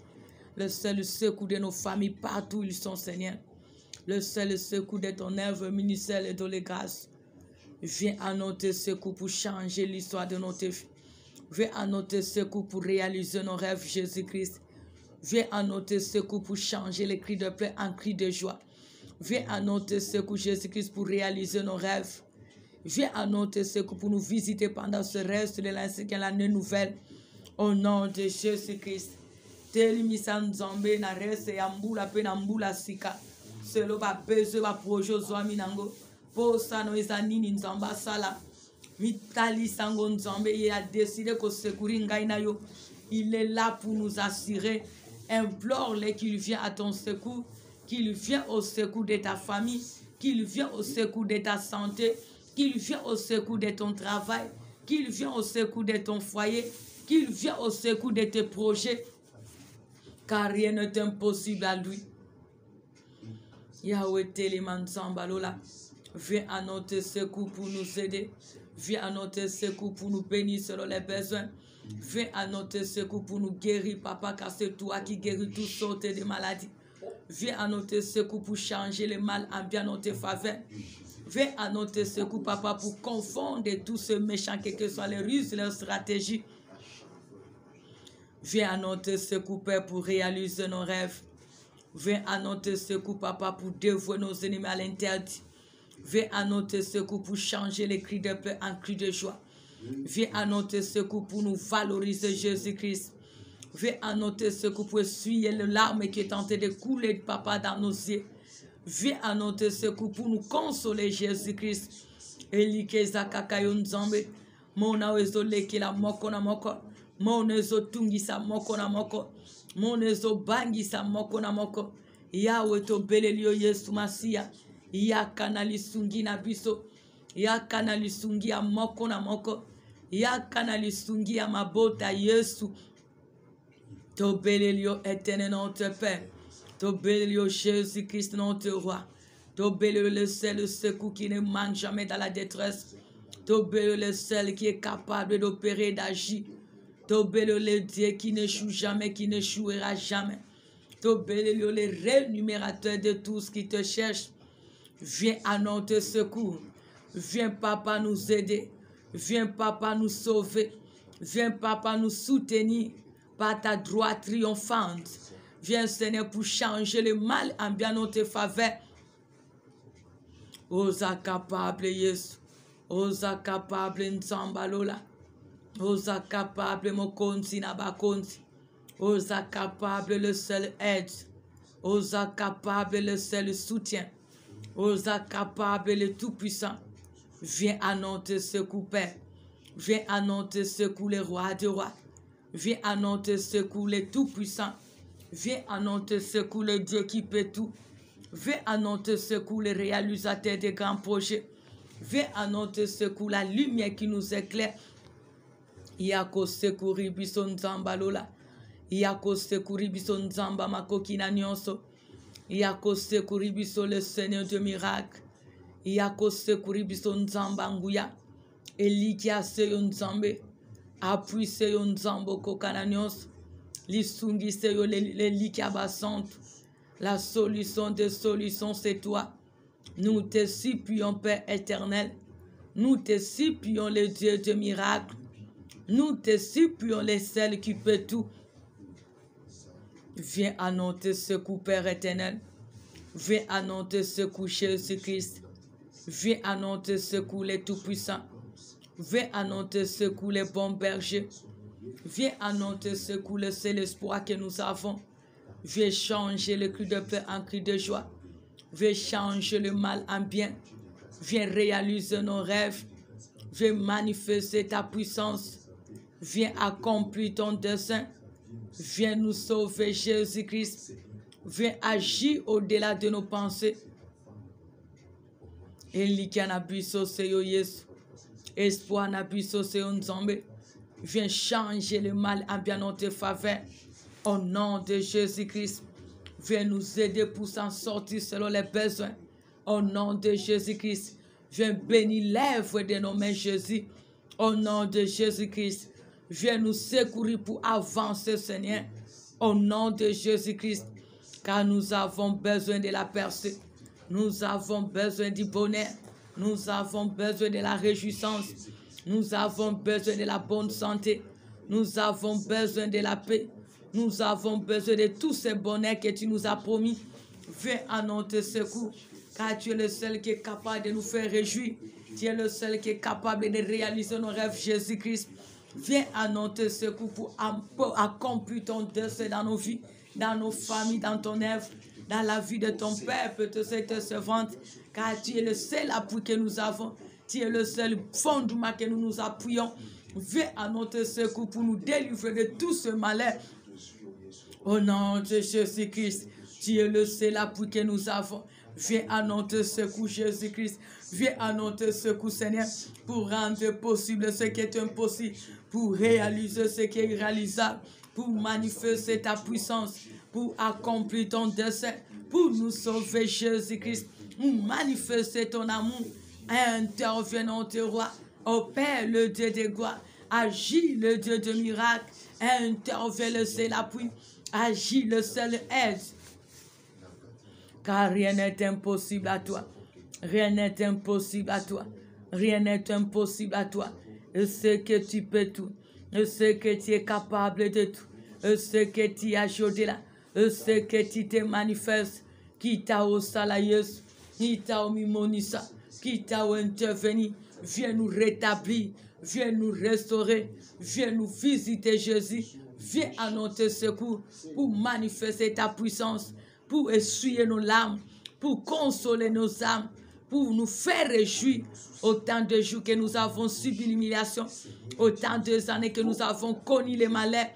Le seul secours de nos familles partout où ils sont, Seigneur. Le seul secours de ton œuvre ministérielle et de les grâces. Viens à notre secours pour changer l'histoire de notre vie. Viens à notre secours pour réaliser nos rêves, Jésus-Christ. Viens à notre secours pour changer les cris de plaie en cris de joie. Viens à notre secours, Jésus-Christ, pour réaliser nos rêves. Viens à notre secours pour nous visiter pendant ce reste de l'année nouvelle. Au nom de Jésus-Christ. Telimisa nzambe na reste ya mbula pe na mbula sika. Selo ba bezo ba projo zoami nango. Posa no ezanini nzamba sala. Mitali sango nzambe, il a décidé que secourir ngai na yo. Il est là pour nous assurer. Implore-le qu'il vienne à ton secours, qu'il vienne au secours de ta famille, qu'il vienne au secours de ta santé, qu'il vienne au secours de ton travail, qu'il vienne au secours de ton foyer, qu'il vienne au secours de tes projets, car rien n'est impossible à lui. Yahweh Téléman Zambalola, viens à notre secours pour nous aider. Viens à notre secours pour nous bénir selon les besoins. Viens à notre secours pour nous guérir, papa, car c'est toi qui guéris toutes sortes de maladies. Viens à notre secours pour changer le mal en bien notre faveur. Viens à notre secours, papa, pour confondre tous ces méchants, quelles que soient les ruses, leurs stratégies. Viens à notre secours, Père, pour réaliser nos rêves. Viens à notre secours, papa, pour dévouer nos ennemis à l'interdit. Viens à notre secours pour changer les cris de paix en cris de joie. Viens à notre secours pour nous valoriser Jésus-Christ. Viens à notre secours pour essuyer les larmes qui est tenté de couler, papa, dans nos yeux. Viens à notre secours pour nous consoler Jésus-Christ. Elikeza kakayon zambe. Mona wezo leki la moko na moko. Mona wezo tungisa moko na moko. Mona wezo bangisa moko na moko. Yahweh to belelio Yesu Masia. Ya kanali sungi na biso. Ya kanali sungi ya moko na moko. Ya kanali sungi ya mabota Yesu. To belelio éternel notre Père. To belelio Jésus-Christ notre roi. To belelio le seul secours qui ne manque jamais dans la détresse. To belelio le seul qui est capable d'opérer, d'agir. To belelio le Dieu qui n'échoue jamais, qui n'échouera jamais. To belelio le rémunérateur de tous qui te cherchent. Viens à notre secours. Viens, papa, nous aider. Viens, papa, nous sauver. Viens, papa, nous soutenir par ta droite triomphante. Viens, Seigneur, pour changer le mal en bien notre faveur. Osa capable, Yesu. Osa capable, Nzambalola. Osa capable, Mokonzi Nabakonzi. Osa capable, le seul aide. Osa capable, le seul soutien. Osa capable, le tout-puissant. Viens à notre secours, Père. Viens à notre secours, le roi des rois. Viens à notre secours, le tout-puissant. Viens à notre secours, le Dieu qui peut tout. Viens à notre secours, le réalisateur des grands projets. Viens à notre secours, la lumière qui nous éclaire. Yako sekuri biso nzamba lola. Yako sekuri biso nzamba makokina nyonso. Yako sekuri biso le Seigneur de miracle. Yako sekuri biso nzamba nguya. Elikia seyo nzambe. Appuie seyo nzambo kokana nyonso. Lisungi seyo le likia basante. La solution des solutions, c'est toi. Nous te supplions, Père éternel. Nous te supplions, le Dieu de miracles. Nous te supplions, le seul qui peut tout. Viens à notre secours, Père éternel. Viens à notre secours, Jésus-Christ. Viens à notre secours, les tout-puissants. Viens à notre secours, les bons bergers. Viens à notre secours, le seul espoir que nous avons. Viens changer le cri de peur en cri de joie. Viens changer le mal en bien. Viens réaliser nos rêves. Viens manifester ta puissance. Viens accomplir ton dessein. Viens nous sauver, Jésus-Christ. Viens agir au-delà de nos pensées. Elikia na biso seyo Yesu. Espoir na biso seyo Nzambe. Viens changer le mal en bien notre faveur. Au nom de Jésus-Christ. Viens nous aider pour s'en sortir selon les besoins. Au nom de Jésus-Christ. Viens bénir l'œuvre de nos mains, Jésus. Au nom de Jésus-Christ. Viens nous secourir pour avancer, Seigneur. Au nom de Jésus-Christ. Car nous avons besoin de la percée. Nous avons besoin du bonheur. Nous avons besoin de la réjouissance. Nous avons besoin de la bonne santé. Nous avons besoin de la paix. Nous avons besoin de tous ces bonheurs que tu nous as promis. Viens à notre secours. Car tu es le seul qui est capable de nous faire réjouir. Tu es le seul qui est capable de réaliser nos rêves, Jésus-Christ. Viens à notre secours pour accomplir ton dessein dans nos vies, dans nos familles, dans ton œuvre, dans la vie de ton peuple, de cette servante. Car tu es le seul appui que nous avons. Tu es le seul fondement que nous nous appuyons. Viens à notre secours pour nous délivrer de tout ce malheur. Au nom de Jésus-Christ, tu es le seul appui que nous avons. Viens à notre secours, Jésus-Christ. Viens à notre secours, Seigneur, pour rendre possible ce qui est impossible, pour réaliser ce qui est irréalisable, pour manifester ta puissance, pour accomplir ton dessein, pour nous sauver, Jésus-Christ, pour manifester ton amour. Interviens, notre roi, ô Père, le Dieu de gloire, agis, le Dieu de miracle, interviens, le seul appui, agis, le seul aide. Car rien n'est impossible à toi. Rien n'est impossible à toi. Rien n'est impossible à toi. Je sais que tu peux tout. Je sais que tu es capable de tout. Je sais que tu as au-delà. Je sais que tu te manifestes. Qui t'a au salayeuse. Qui t'a au mimonissa. Qui t'a au intervenu. Viens nous rétablir. Viens nous restaurer. Viens nous visiter, Jésus. Viens à notre secours pour manifester ta puissance, pour essuyer nos larmes, pour consoler nos âmes, pour nous faire réjouir. Autant de jours que nous avons subi l'humiliation, autant de années que nous avons connu les malheurs.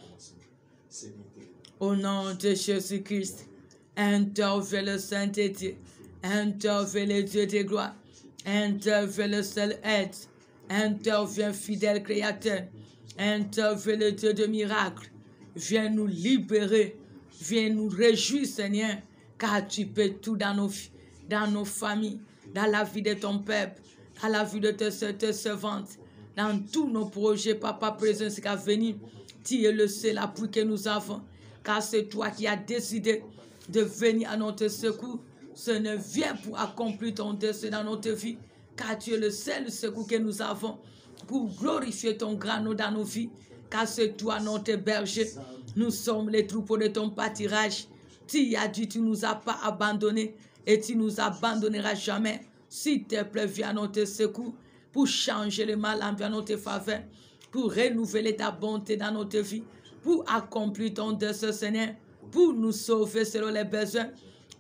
Au nom de Jésus-Christ, interviens le Saint-Dieu, interviens le Dieu de gloire, interviens le seul aide, interviens fidèle Créateur, interviens le Dieu de miracles. Viens nous libérer, viens nous réjouir, Seigneur, car tu peux tout dans nos vies, dans nos familles, dans la vie de ton peuple, dans la vie de tes servantes, dans tous nos projets, Papa présent, c'est qu'à venir. Tu es le seul appui que nous avons, car c'est toi qui as décidé de venir à notre secours. Ce ne vient pour accomplir ton dessein dans notre vie, car tu es le seul secours que nous avons pour glorifier ton grand nom dans nos vies, car c'est toi notre berger. Nous sommes les troupeaux de ton pâturage. Tu as dit, tu ne nous as pas abandonnés et tu ne nous abandonneras jamais. S'il te plaît, viens à notre secours pour changer le mal en bien notre faveur, pour renouveler ta bonté dans notre vie, pour accomplir ton dessein, Seigneur, pour nous sauver selon les besoins,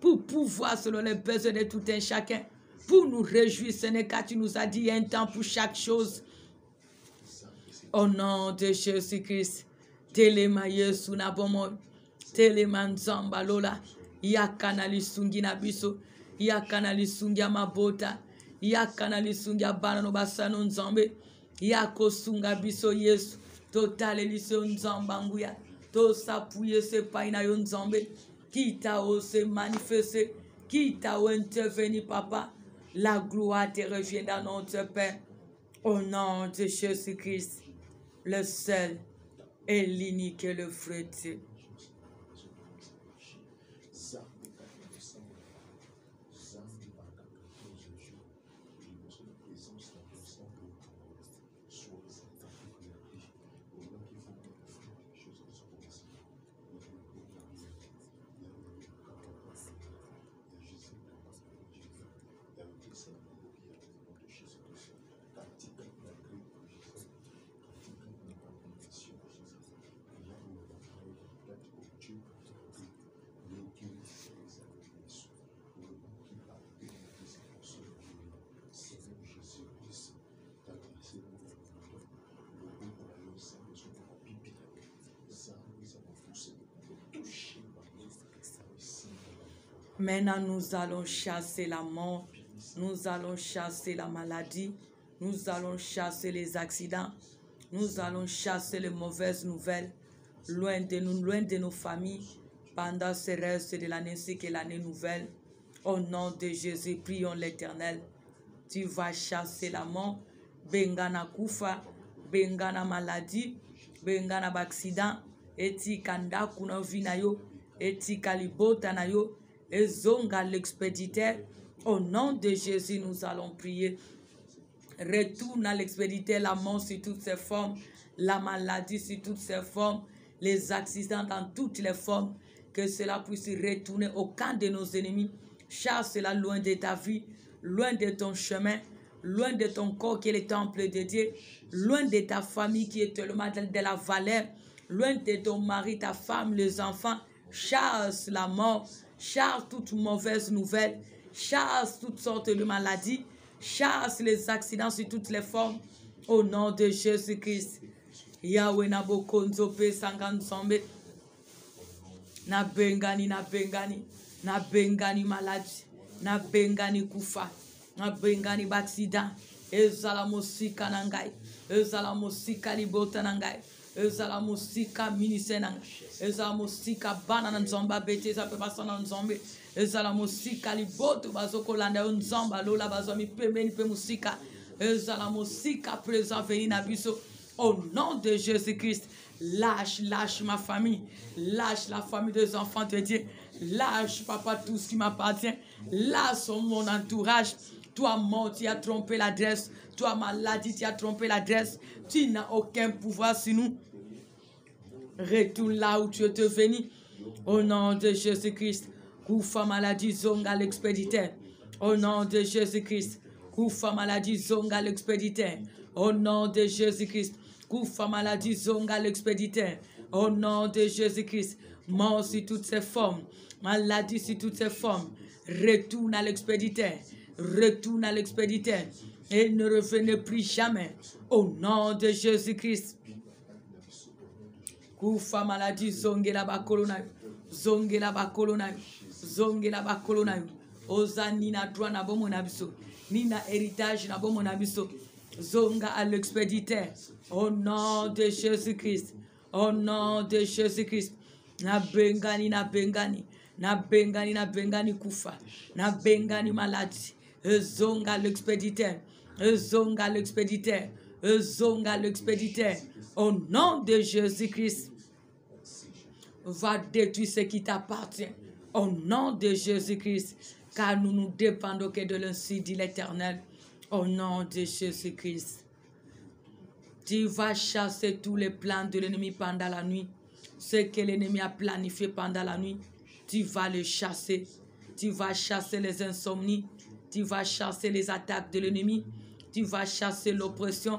pour pouvoir selon les besoins de tout un chacun, pour nous réjouir, Seigneur, car tu nous as dit un temps pour chaque chose. Au nom de Jésus-Christ, Telema Yesu na bomo, Telema Nzamba Lola, Yakana lisungi na biso, Yakana lisungi ya mabota, Yakana lisungi ya bana no basano Nzambe, Yako sunga biso Yesu, Totale liso Nzamba nguya, To sapuye se paina yo Nzambe, Kita o se manifester, Kita o intervenir Papa, la gloire te revient dans notre Père, au nom de Jésus-Christ, le seul et l'unique et le fruitier. Maintenant, nous allons chasser la mort. Nous allons chasser la maladie. Nous allons chasser les accidents. Nous allons chasser les mauvaises nouvelles. Loin de nous, loin de nos familles. Pendant ce reste de l'année, ainsi que l'année nouvelle. Au nom de Jésus, prions l'Éternel. Tu vas chasser la mort. Bengana kufa. Bengana maladie. Bengana accident. Eti kanda kuna vinayo. Eti kalibota nayo. Ezonga l'expéditeur. Au nom de Jésus, nous allons prier. Retourne à l'expéditeur la mort sur toutes ses formes, la maladie sur toutes ses formes, les accidents dans toutes les formes, que cela puisse retourner au camp de nos ennemis. Chasse-la loin de ta vie, loin de ton chemin, loin de ton corps qui est le temple de Dieu, loin de ta famille qui est tellement de la valeur, loin de ton mari, ta femme, les enfants. Chasse la mort, chasse toute mauvaise nouvelle, chasse toutes sortes de maladies, chasse les accidents sur toutes les formes. Au nom de Jésus-Christ. Yahweh na bokonzo pe sanganzombe. Na bengani, na bengani. Na bengani maladie. Na bengani kufa. Na bengani accident. Ezala musika nangai. Ezala musika libota nangai. Ezala musika ministère nangai. Ezala musika bana nzomba bete za pe basana nzombe. Ezala musika liboto bazoko landa nzomba lola bazomi pembeni pe musika. Ezala musika présent veni na biso. Au nom de Jésus-Christ, lâche ma famille, lâche la famille des enfants de Dieu, lâche papa tout ce qui m'appartient, lâche mon entourage. Toi mort, tu as trompé l'adresse, toi maladie, tu as trompé l'adresse, tu n'as aucun pouvoir sur nous. Retourne là où tu es venu. Au nom de Jésus-Christ, Koufa maladie zonga l'expéditeur. Au nom de Jésus-Christ, Koufa maladie zonga l'expéditeur. Au nom de Jésus-Christ, Koufa maladie zonga l'expéditeur. Au nom de Jésus-Christ, mort sur toutes ses formes, maladie sur toutes ses formes. Retourne à l'expéditeur. Retourne à l'expéditeur. Et ne revenez plus jamais. Au nom de Jésus-Christ. Koufa maladie zonge la bakolona. Zonge la bakolona. Zonge la bakolona. Oza nina droit na bomo na biso. Nina héritage na bomo na biso. Zonga à l'expéditeur. Au nom de Jésus-Christ. Au nom de Jésus-Christ. Na bengani, na bengani. Na bengani, na bengani kufa. Na bengani maladie. Zonga à l'expéditeur. Zonga à l'expéditeur. Zonga à l'expéditeur. Au nom de Jésus-Christ. Va détruire ce qui t'appartient. Au nom de Jésus-Christ. Car nous nous dépendons que de l'ainsi dit l'Éternel. Au nom de Jésus-Christ. Tu vas chasser tous les plans de l'ennemi pendant la nuit. Ce que l'ennemi a planifié pendant la nuit, tu vas le chasser. Tu vas chasser les insomnies. Tu vas chasser les attaques de l'ennemi. Tu vas chasser l'oppression.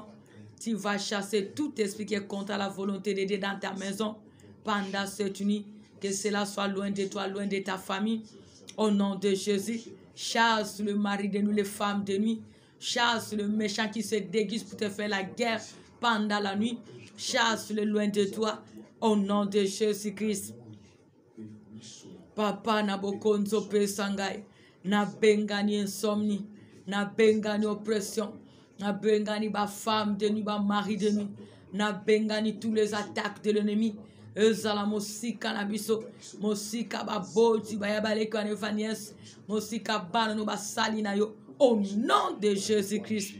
Tu vas chasser tout esprit qui est contre la volonté de Dieu dans ta maison pendant cette nuit. Que cela soit loin de toi, loin de ta famille. Au nom de Jésus, chasse le mari de nuit, les femmes de nuit. Chasse le méchant qui se déguise pour te faire la guerre pendant la nuit. Chasse-le loin de toi. Au nom de Jésus-Christ. Papa na bokonzo pe sangai. Na bengani insomnie. Na bengani oppression. Na bengani ba femme de nuit, ba mari de nuit. Na bengani tous les attaques de l'ennemi. Ezala mosika na biso. Mosika ba bolti ba yabale kwa nevanies. Mosika bana no ba sali na yo. Au nom de Jésus-Christ.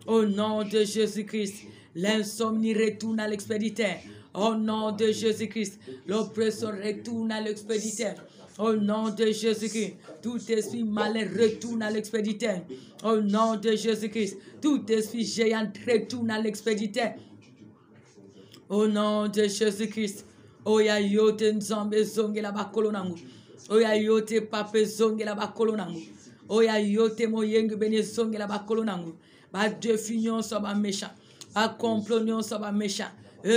Au nom de Jésus-Christ. L'insomnie retourne à l'expéditeur. Au nom de Jésus-Christ. L'oppression retourne à l'expéditeur. Au nom de Jésus-Christ. Tout esprit malin retourne à l'expéditeur. Au nom de Jésus-Christ. Tout esprit géant retourne à l'expéditeur. Au nom de Jésus-Christ. Oya yote nzambe zonge la bakolo nangu. Oya yote pape zonge la bakolo nangu. Oya yote moyenge bene zonge la bakolo nangu. Ba définition so ba méchant. Ba complot so ba méchant.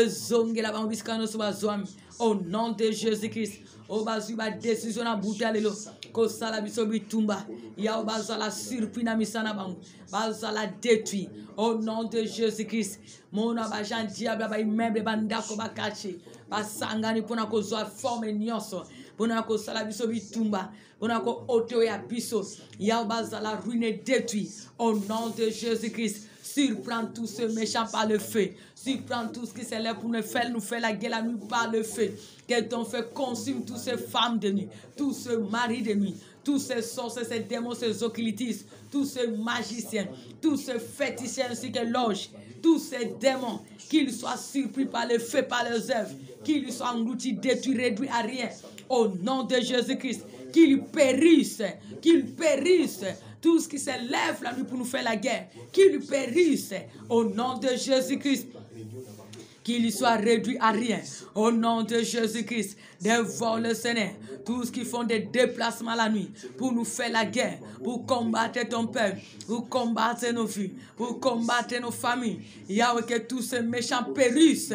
Zonge la ba biskano so ba zoami. Au nom de Jésus-Christ. O bazu ba décision na butalelo. Ko sala biso bitumba. Ya o bazala surpris na misana bangu. Bazala détruit. Au nom de Jésus-Christ. Mona ba jan diable ba immeuble ba ndako ba kache. Basangani pona kozwa forme nyonso Bonako salabiso bitumba. Bonako oto ya biso. Yabaza la ruine détruit. Au nom de Jésus-Christ. Surprends tous ceux méchants par le feu. Surprends tous ce qui s'élèvent pour nous faire la guerre la nuit par le feu. Que ton feu consume toutes ces femmes de nuit, tous ces maris de nuit, tous ces sorciers, ces démons, ces occultistes, tous ces magiciens, tous ces féticheurs ainsi que loges, tous ces démons, qu'ils soient surpris par le feu, par leurs œuvres, qu'ils soient engloutis, détruits, réduits à rien. Au nom de Jésus-Christ, qu'ils périssent, tout ce qui s'élève la nuit pour nous faire la guerre, qu'ils périssent au nom de Jésus-Christ, qu'ils soient réduits à rien au nom de Jésus-Christ. Dévore le Seigneur, tous qui font des déplacements la nuit pour nous faire la guerre, pour combattre ton peuple, pour combattre nos filles, pour combattre nos familles. Yahweh, que tous ces méchants périssent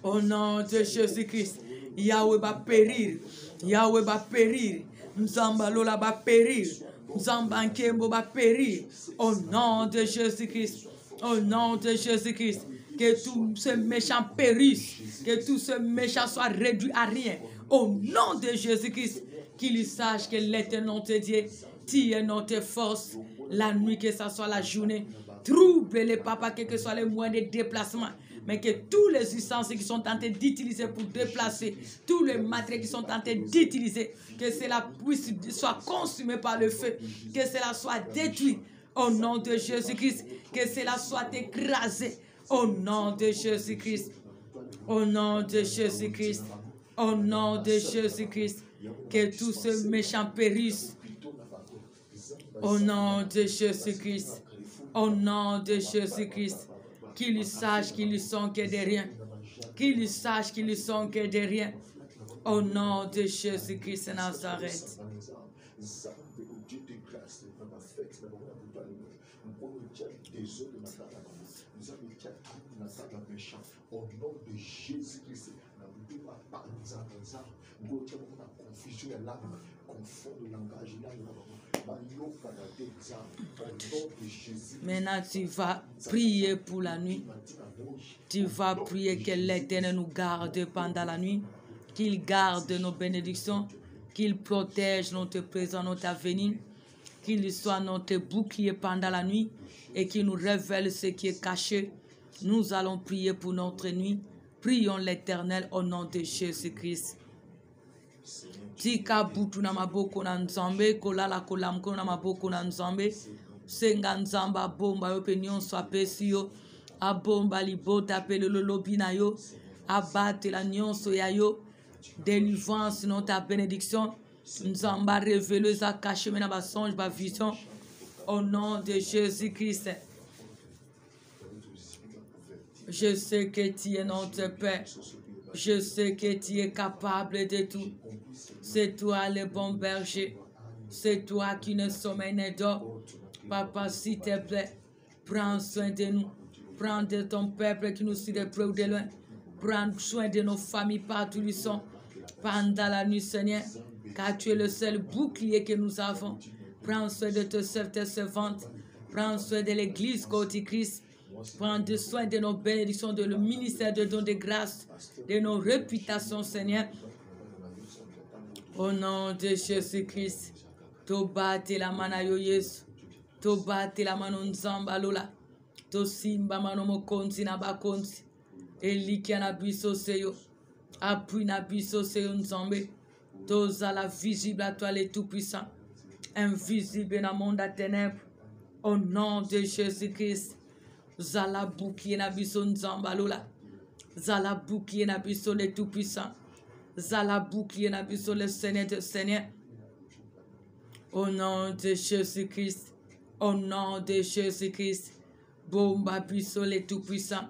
au nom de Jésus-Christ. Yahweh va périr, Yahweh va périr, Nzamba Lola va périr, Nzamba Nkembo va périr au nom de Jésus-Christ, au nom de Jésus-Christ. Que tous ces méchants périssent, que tous ces méchants soient réduits à rien au nom de Jésus-Christ. Qu'ils sachent que l'Éternel te Dieu tire notre force la nuit, que ce soit la journée. Trouble les papas, quels que soient les moyens de déplacement. Mais que tous les ustensiles qui sont tentés d'utiliser pour déplacer, tous les matériels qui sont tentés d'utiliser, que cela puisse soit consumé par le feu, que cela soit détruit au nom de Jésus-Christ, que cela soit écrasé au nom de Jésus-Christ, au nom de Jésus-Christ, au nom de Jésus-Christ, que tous ces méchants périssent au nom de Jésus-Christ, au nom de Jésus-Christ. Qu'ils sachent qu'ils ne sont que de rien. Qu'ils sachent qu'ils ne sont que de rien. Au nom de Jésus-Christ de Nazareth. Au nom de Jésus-Christ, confusion et l'âme, confond le langage. Maintenant, tu vas prier pour la nuit. Tu vas prier que l'Éternel nous garde pendant la nuit, qu'il garde nos bénédictions, qu'il protège notre présent, notre avenir, qu'il soit notre bouclier pendant la nuit et qu'il nous révèle ce qui est caché. Nous allons prier pour notre nuit. Prions l'Éternel au nom de Jésus-Christ. Tika butu na maboko na nzambe kolala kolamko na maboko na nzambe senga nzamba bomba yo pe nyonso apesi yo abomba libota pe le lobi na yo abate la nyonso ya yo délivrance non ta bénédiction nzamba révéleuse a caché na ba songe ba vision au nom de Jésus-Christ. Je sais que tu es notre Père. Je sais que tu es capable de tout. C'est toi le bon berger. C'est toi qui ne sommeille ne dort. Papa, s'il te plaît, prends soin de nous. Prends de ton peuple qui nous suit de près ou de loin. Prends soin de nos familles partout où ils sont. Pendant la nuit, Seigneur, car tu es le seul bouclier que nous avons. Prends soin de tes servantes. Prends soin de l'église côté Christ. Prends soin de nos bénédictions, de le ministère de dons de grâce, de nos réputations, Seigneur. Au nom de Jésus-Christ, to bate la manayo Yesu, to bate la mano nzamba lola, to simba mano mokonzi na bakonzi, elikia na biso seyo, appui na biso seyo nzambe, to zala visible à toi le tout-puissant, invisible dans le monde à ténèbres, au nom de Jésus-Christ. Zala bouclier na biso nzamba lola, zala bouclier na biso le tout-puissant. Zala bouclier na biso le Seigneur de Seigneur. Au nom de Jésus-Christ. Au nom de Jésus-Christ. Bomba biso le tout-puissant.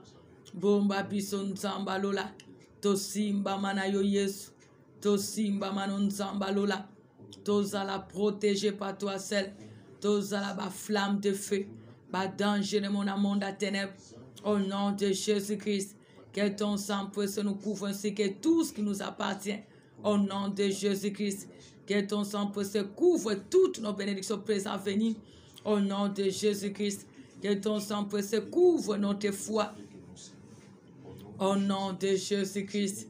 Bomba biso nzamba lola. To simba manayo Yesu. To simba mano nzamba lola. To zala protégé par toi seul. To zala ba flamme de feu. Ba danger de mon monde à ténèbres. Au nom de Jésus-Christ. Que ton sang puisse nous couvrir ainsi que tout ce qui nous appartient. Au nom de Jésus-Christ. Que ton sang puisse couvrir toutes nos bénédictions présentes à venir. Au nom de Jésus-Christ. Que ton sang puisse couvrir notre foi. Au nom de Jésus-Christ.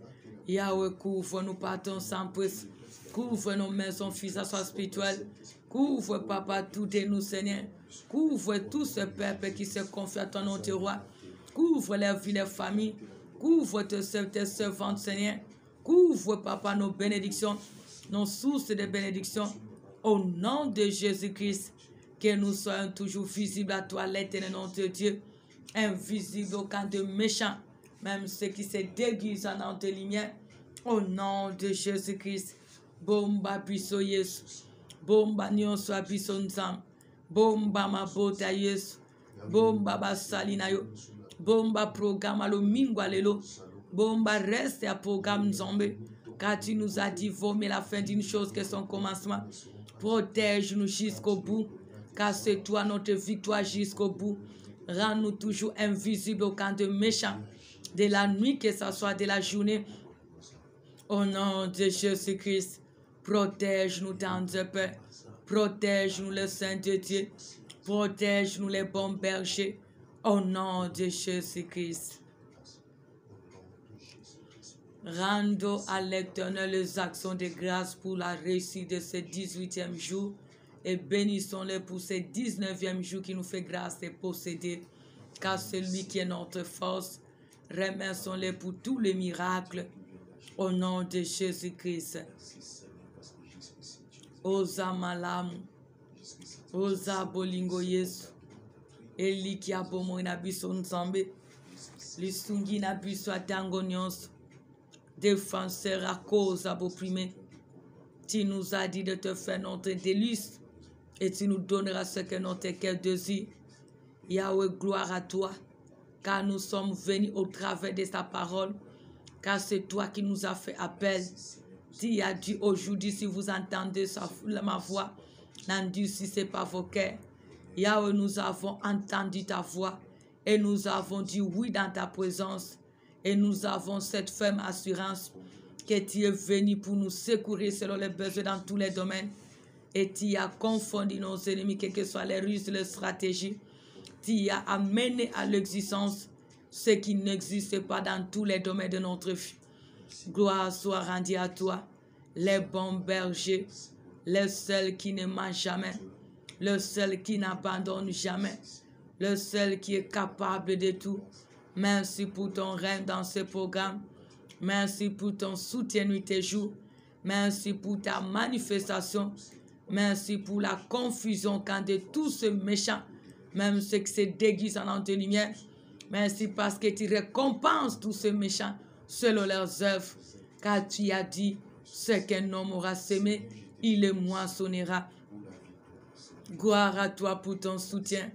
Yahweh, couvre nous partons sans presse. Couvre nos maisons, fils à soi spirituel. Couvre, papa, tout de nous, Seigneur. Couvre tout ce peuple qui se confie à ton nom, tes rois. Couvre les vies, les familles. Couvre tes servantes, Seigneur. Couvre, papa, nos bénédictions, nos sources de bénédictions. Au nom de Jésus-Christ, que nous soyons toujours visibles à toi, l'éternel nom de Dieu. Invisibles au camp de méchants, même ceux qui se déguisent en nom de lumière. Au nom de Jésus-Christ. Bomba biso Yesu. Bomba nyonso biso nzam. Bomba mabota Yesu. Bomba basalina yo. Bomba programme lo mingwa lelo. Bomba reste à programme nzambe. Car tu nous as dit vomir la fin d'une chose que son commencement. Protège-nous jusqu'au bout. Car c'est toi notre victoire jusqu'au bout. Rends-nous toujours invisibles au camp de méchants. De la nuit, que ce soit de la journée. Au nom de Jésus-Christ. Protège-nous dans de paix. Protège-nous le Saint de Dieu. Protège-nous les bons bergers. Au nom de Jésus-Christ. Rendons à l'Éternel les actions de grâce pour la réussite de ce 18e jour. Et bénissons-le pour ce 19e jour qui nous fait grâce de posséder. Car c'est lui qui est notre force. Remercions-le pour tous les miracles. Au nom de Jésus-Christ. Oza malamu. Oza bolingo Yesu. Eli ki abomo na biso nzambe. Lisungi na biso atango nyonso. Défenseur à cause à opprimé. Tu nous as dit de te faire notre délice. Et tu nous donneras ce que notre cœur désire. Yahweh, gloire à toi. Car nous sommes venus au travers de ta parole. Car c'est toi qui nous as fait appel. Tu as dit aujourd'hui, si vous entendez ma voix, n'endurcissez pas vos cœurs. Yahweh, nous avons entendu ta voix. Et nous avons dit oui dans ta présence. Et nous avons cette ferme assurance que tu es venu pour nous secourir selon les besoins dans tous les domaines. Et tu as confondu nos ennemis, quelles que soient les ruses, les stratégies. Tu as amené à l'existence ce qui n'existe pas dans tous les domaines de notre vie. Gloire soit rendue à toi, les bons bergers, le seul qui ne ment jamais, le seul qui n'abandonne jamais, le seul qui est capable de tout. Merci pour ton règne dans ce programme. Merci pour ton soutien nuit et jour. Merci pour ta manifestation. Merci pour la confusion quand de tous ces méchants, même ceux qui se déguisent en nom de lumière. Merci parce que tu récompenses tous ces méchants selon leurs œuvres. Car tu as dit, ce qu'un homme aura semé, il le moissonnera. Gloire à toi pour ton soutien.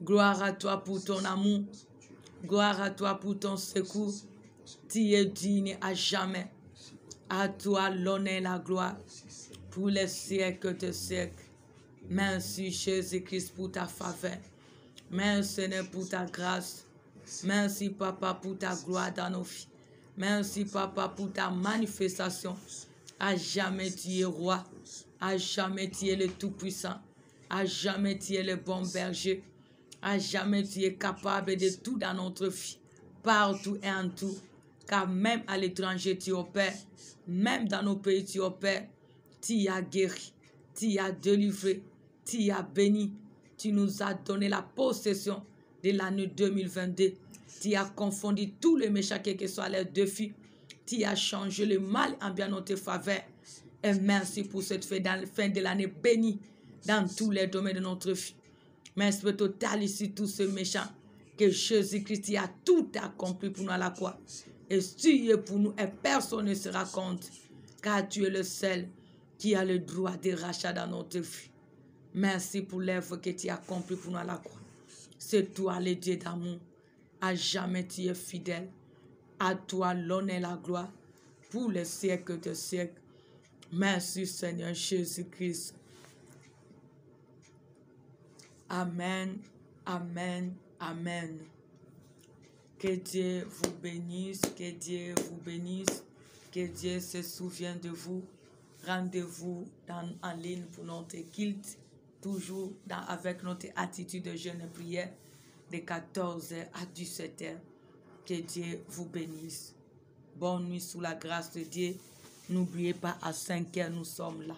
Gloire à toi pour ton amour. Gloire à toi pour ton secours. Tu es digne à jamais. À toi l'honneur et la gloire pour les siècles de siècles. Merci Jésus-Christ pour ta faveur. Merci Seigneur pour ta grâce. Merci Papa pour ta gloire dans nos vies. Merci Papa pour ta manifestation. À jamais tu es roi. À jamais tu es le Tout-Puissant. À jamais tu es le bon berger. À jamais tu es capable de tout dans notre vie. Partout et en tout. Car même à l'étranger tu opères. Même dans nos pays tu opères. Tu as guéri. Tu as délivré. Tu as béni. Tu nous as donné la possession de l'année 2022. Tu as confondu tous les méchants, quels que soient les défis. Tu as changé le mal en bien notre faveur. Et merci pour cette fin de l'année bénie dans tous les domaines de notre vie. Merci pour totaliser tous ces méchants. Que Jésus-Christ a tout accompli pour nous à la croix. Et tu es pour nous et personne ne se raconte. Car tu es le seul qui a le droit de rachat dans notre vie. Merci pour l'œuvre que tu as accomplie pour nous à la croix. C'est toi le Dieu d'amour. À jamais tu es fidèle. À toi l'honneur et la gloire pour les siècles de siècles. Merci Seigneur Jésus-Christ. Amen, amen, amen. Que Dieu vous bénisse, que Dieu vous bénisse, que Dieu se souvienne de vous. Rendez-vous en ligne pour notre culte, toujours avec notre attitude de jeûne et prière de 14h à 17h. Que Dieu vous bénisse. Bonne nuit sous la grâce de Dieu. N'oubliez pas, à 5 heures, nous sommes là.